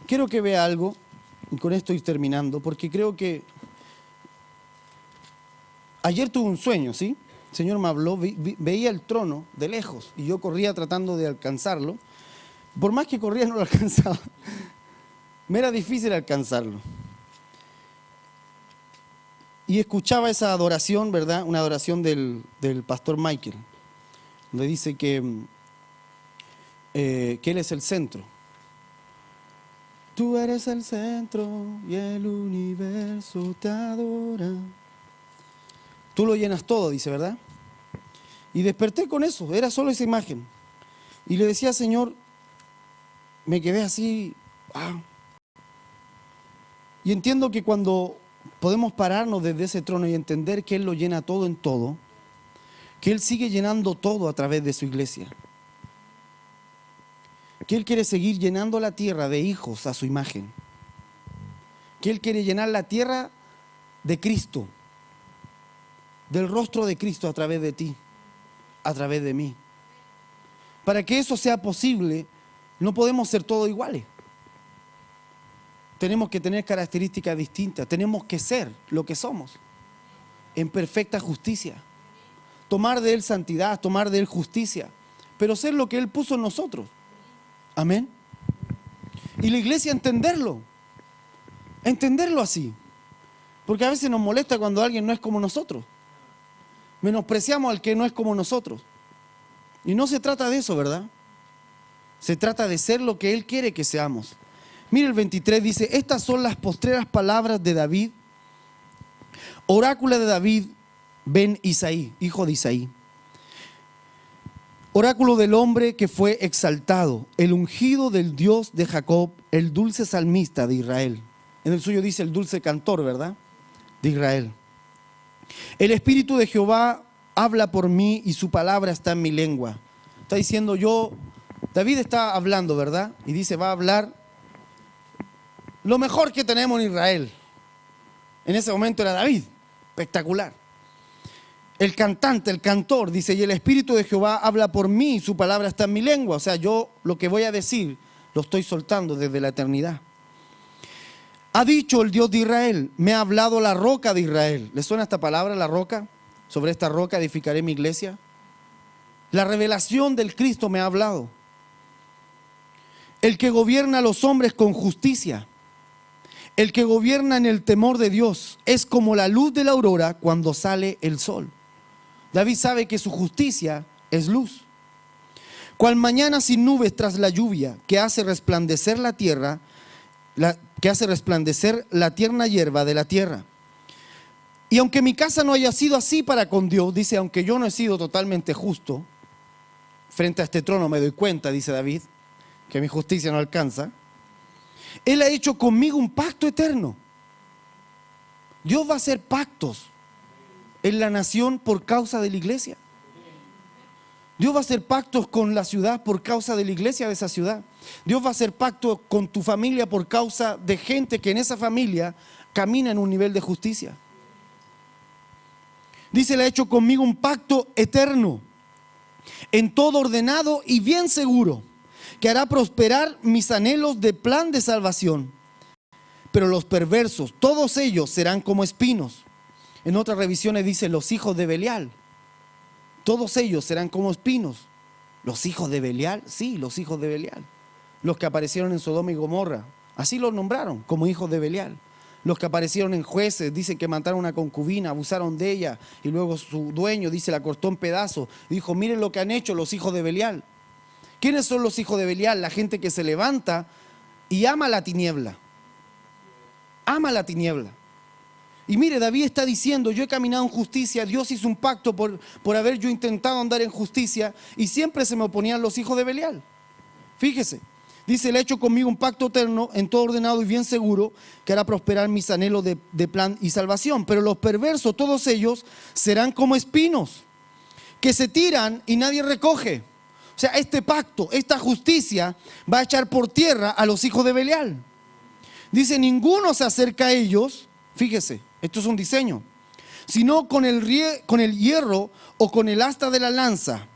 Quiero que vea algo, y con esto ir terminando, porque creo que ayer tuve un sueño, ¿sí? El Señor me habló, veía el trono de lejos y yo corría tratando de alcanzarlo. Por más que corría no lo alcanzaba. Me era difícil alcanzarlo. Y escuchaba esa adoración, ¿verdad? Una adoración del pastor Michael, donde dice que Él es el centro. Tú eres el centro y el universo te adora. Tú lo llenas todo, dice, ¿verdad? Y desperté con eso, era solo esa imagen. Y le decía, Señor, me quedé así. Y entiendo que cuando podemos pararnos desde ese trono y entender que Él lo llena todo en todo, que Él sigue llenando todo a través de su iglesia. Que Él quiere seguir llenando la tierra de hijos a su imagen. Que Él quiere llenar la tierra de Cristo, del rostro de Cristo a través de ti, a través de mí. Para que eso sea posible, no podemos ser todos iguales. Tenemos que tener características distintas, tenemos que ser lo que somos, en perfecta justicia. Tomar de Él santidad, tomar de Él justicia, pero ser lo que Él puso en nosotros. Amén. Y la iglesia entenderlo así. Porque a veces nos molesta cuando alguien no es como nosotros. Menospreciamos al que no es como nosotros. Y no se trata de eso, ¿verdad? Se trata de ser lo que Él quiere que seamos. Mire el 23, dice, estas son las postreras palabras de David, oráculo de David ben Isaí, hijo de Isaí. Oráculo del hombre que fue exaltado, el ungido del Dios de Jacob, el dulce salmista de Israel. En el suyo dice el dulce cantor, ¿verdad? De Israel. El Espíritu de Jehová habla por mí y su palabra está en mi lengua. Está diciendo David está hablando, ¿verdad? Y dice, va a hablar lo mejor que tenemos en Israel. En ese momento era David, espectacular. El cantante, el cantor, dice, y el Espíritu de Jehová habla por mí y su palabra está en mi lengua. O sea, yo lo que voy a decir lo estoy soltando desde la eternidad. Ha dicho el Dios de Israel, me ha hablado la roca de Israel. ¿Le suena esta palabra, la roca? Sobre esta roca edificaré mi iglesia. La revelación del Cristo me ha hablado. El que gobierna a los hombres con justicia. El que gobierna en el temor de Dios es como la luz de la aurora cuando sale el sol. David sabe que su justicia es luz. Cual mañana sin nubes tras la lluvia que hace resplandecer la tierra, que hace resplandecer la tierna hierba de la tierra. Y aunque mi casa no haya sido así para con Dios, dice, aunque yo no he sido totalmente justo, frente a este trono me doy cuenta, dice David, que mi justicia no alcanza. Él ha hecho conmigo un pacto eterno. Dios va a hacer pactos en la nación por causa de la iglesia. Dios va a hacer pactos con la ciudad por causa de la iglesia de esa ciudad. Dios va a hacer pactos con tu familia por causa de gente que en esa familia camina en un nivel de justicia. Dice, Él ha hecho conmigo un pacto eterno, en todo ordenado y bien seguro, que hará prosperar mis anhelos de plan de salvación. Pero los perversos, todos ellos serán como espinos. En otras revisiones dice los hijos de Belial. Todos ellos serán como espinos. ¿Los hijos de Belial? Sí, los hijos de Belial. Los que aparecieron en Sodoma y Gomorra. Así los nombraron, como hijos de Belial. los que aparecieron en Jueces, dicen que mataron a una concubina, abusaron de ella, y luego su dueño, dice, la cortó en pedazos. Dijo, miren lo que han hecho los hijos de Belial. ¿Quiénes son los hijos de Belial? La gente que se levanta y ama la tiniebla. Ama la tiniebla. Y mire, David está diciendo, yo he caminado en justicia, Dios hizo un pacto por haber yo intentado andar en justicia, y siempre se me oponían los hijos de Belial. Fíjese, dice, él ha hecho conmigo un pacto eterno, en todo ordenado y bien seguro, que hará prosperar mis anhelos de plan y salvación. Pero los perversos, todos ellos, serán como espinos, que se tiran y nadie recoge. O sea, este pacto, esta justicia, va a echar por tierra a los hijos de Belial. Dice, ninguno se acerca a ellos, fíjese, esto es un diseño, sino con el hierro o con el asta de la lanza.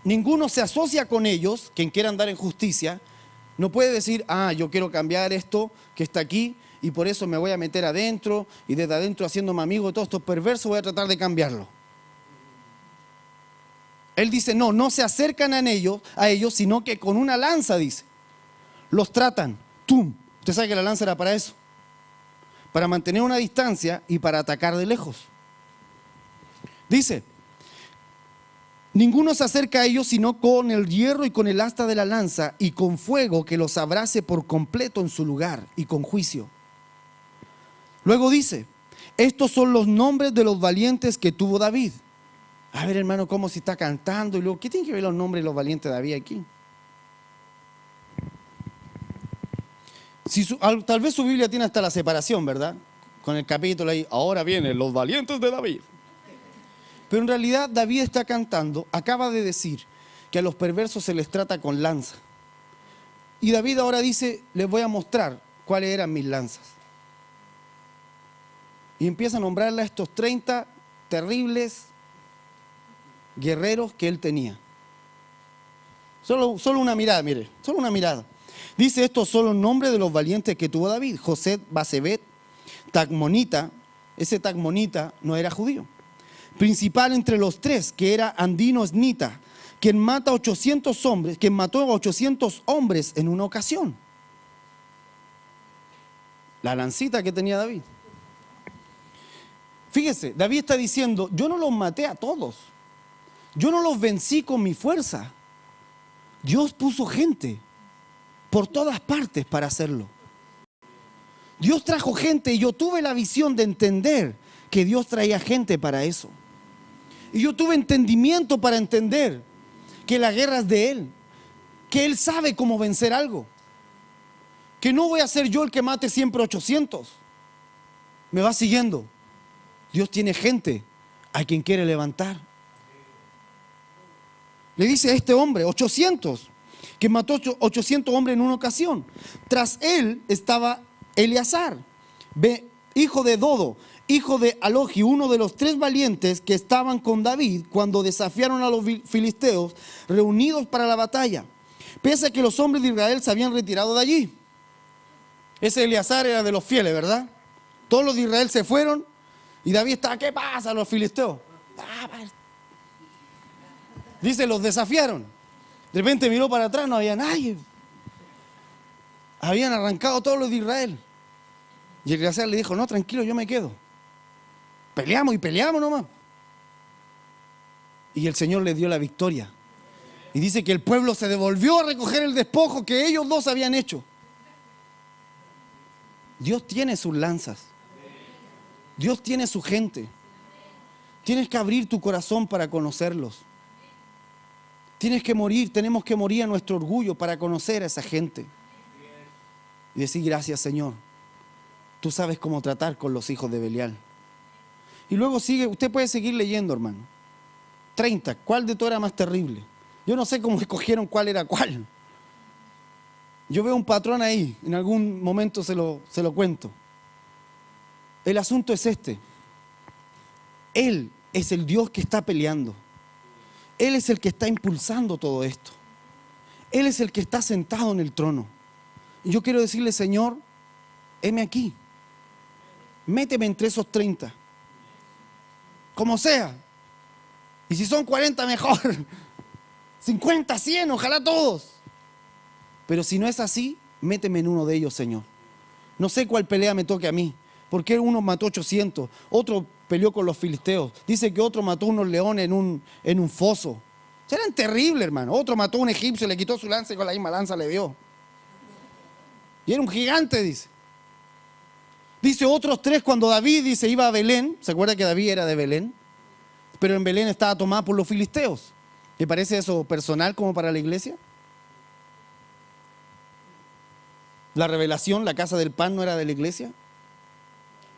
Ninguno se asocia con ellos. Quien quiera andar en justicia no puede decir, yo quiero cambiar esto que está aquí y por eso me voy a meter adentro, y desde adentro, haciéndome amigo de todos estos perversos, voy a tratar de cambiarlo. Él dice, no se acercan a ellos, sino que con una lanza, dice, los tratan. ¡Tum! Usted sabe que la lanza era para eso, para mantener una distancia y para atacar de lejos. Dice, ninguno se acerca a ellos sino con el hierro y con el asta de la lanza, y con fuego que los abrace por completo en su lugar, y con juicio. Luego dice, estos son los nombres de los valientes que tuvo David. A ver, hermano, cómo se está cantando, y luego, ¿qué tienen que ver los nombres de los valientes de David aquí? Tal vez su Biblia tiene hasta la separación, ¿verdad? Con el capítulo ahí, ahora vienen los valientes de David. Pero en realidad David está cantando, acaba de decir que a los perversos se les trata con lanza. Y David ahora dice, les voy a mostrar cuáles eran mis lanzas. Y empieza a nombrarle a estos 30 terribles guerreros que él tenía. Solo una mirada, mire, solo una mirada. Dice, estos son los nombres de los valientes que tuvo David: José, Basebet, Tacmonita. Ese Tacmonita no era judío. Principal entre los tres, que era Andino Esnita, quien mató a 800 hombres en una ocasión. La lancita que tenía David. Fíjese, David está diciendo, yo no los maté a todos, yo no los vencí con mi fuerza. Dios puso gente por todas partes para hacerlo. Dios trajo gente, y yo tuve la visión de entender que Dios traía gente para eso. Y yo tuve entendimiento para entender que la guerra es de Él, que Él sabe cómo vencer algo, que no voy a ser yo el que mate siempre 800. Me va siguiendo. Dios tiene gente a quien quiere levantar. Le dice a este hombre, 800, que mató 800 hombres en una ocasión. Tras él estaba Eleazar, hijo de Dodo, hijo de Aloji, uno de los 3 valientes que estaban con David cuando desafiaron a los filisteos reunidos para la batalla, pese a que los hombres de Israel se habían retirado de allí. Ese Eleazar era de los fieles, ¿verdad? Todos los de Israel se fueron y David estaba, ¿qué pasa? Los filisteos. Dice, los desafiaron. De repente miró para atrás, no había nadie. Habían arrancado todos los de Israel. Y el Eleazar le dijo, no, tranquilo, yo me quedo. Peleamos y peleamos nomás. Y el Señor le dio la victoria. Y dice que el pueblo se devolvió a recoger el despojo que ellos dos habían hecho. Dios tiene sus lanzas. Dios tiene su gente. Tienes que abrir tu corazón para conocerlos. Tenemos que morir a nuestro orgullo para conocer a esa gente. Y decir, gracias, Señor. Tú sabes cómo tratar con los hijos de Belial. Y luego sigue, usted puede seguir leyendo, hermano. 30, ¿cuál de todo era más terrible? Yo no sé cómo escogieron cuál era cuál. Yo veo un patrón ahí, en algún momento se lo cuento. El asunto es este. Él es el Dios que está peleando. Él es el que está impulsando todo esto. Él es el que está sentado en el trono. Y yo quiero decirle, Señor, heme aquí. Méteme entre esos 30. Como sea. Y si son 40, mejor. 50, 100, ojalá todos. Pero si no es así, méteme en uno de ellos, Señor. No sé cuál pelea me toque a mí. Porque uno mató 800, otro peleó con los filisteos. Dice que otro mató unos leones en un foso. O sea, eran terribles, hermano. Otro mató a un egipcio, le quitó su lanza y con la misma lanza le dio. Y era un gigante, dice. Dice otros 3 cuando David, dice, iba a Belén. ¿Se acuerda que David era de Belén? Pero en Belén estaba tomada por los filisteos. ¿Le parece eso personal como para la iglesia? La revelación, la casa del pan no era de la iglesia.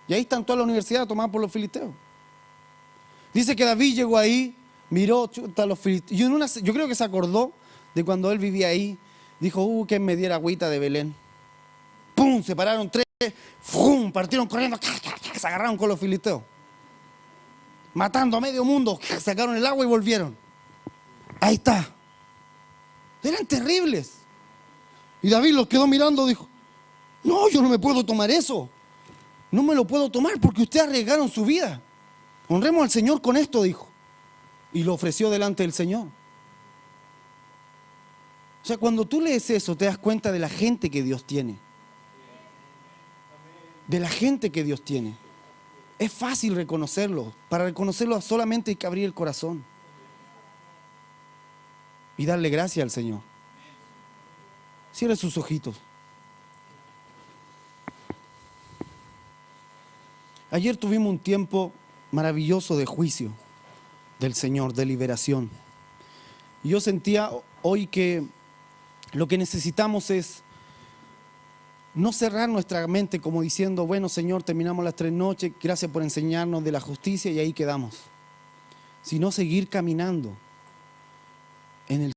Y ahí están toda la universidad tomada por los filisteos. Dice que David llegó ahí, miró, chuta, los filisteos. Yo creo que se acordó de cuando él vivía ahí. Dijo, que me diera agüita de Belén. ¡Pum! Se pararon 3, ¡fum! Partieron corriendo, se agarraron con los filisteos. Matando a medio mundo, sacaron el agua y volvieron. Ahí está. Eran terribles. Y David los quedó mirando, dijo, no, yo no me puedo tomar eso. No me lo puedo tomar porque ustedes arriesgaron su vida. Honremos al Señor con esto, dijo. Y lo ofreció delante del Señor. O sea, cuando tú lees eso, te das cuenta de la gente que Dios tiene. De la gente que Dios tiene. Es fácil reconocerlo. Para reconocerlo solamente hay que abrir el corazón. Y darle gracias al Señor. Cierre sus ojitos. Ayer tuvimos un tiempo maravilloso de juicio del Señor, de liberación. Y yo sentía hoy que lo que necesitamos es no cerrar nuestra mente como diciendo, bueno, Señor, terminamos las 3 noches, gracias por enseñarnos de la justicia y ahí quedamos. Sino seguir caminando en el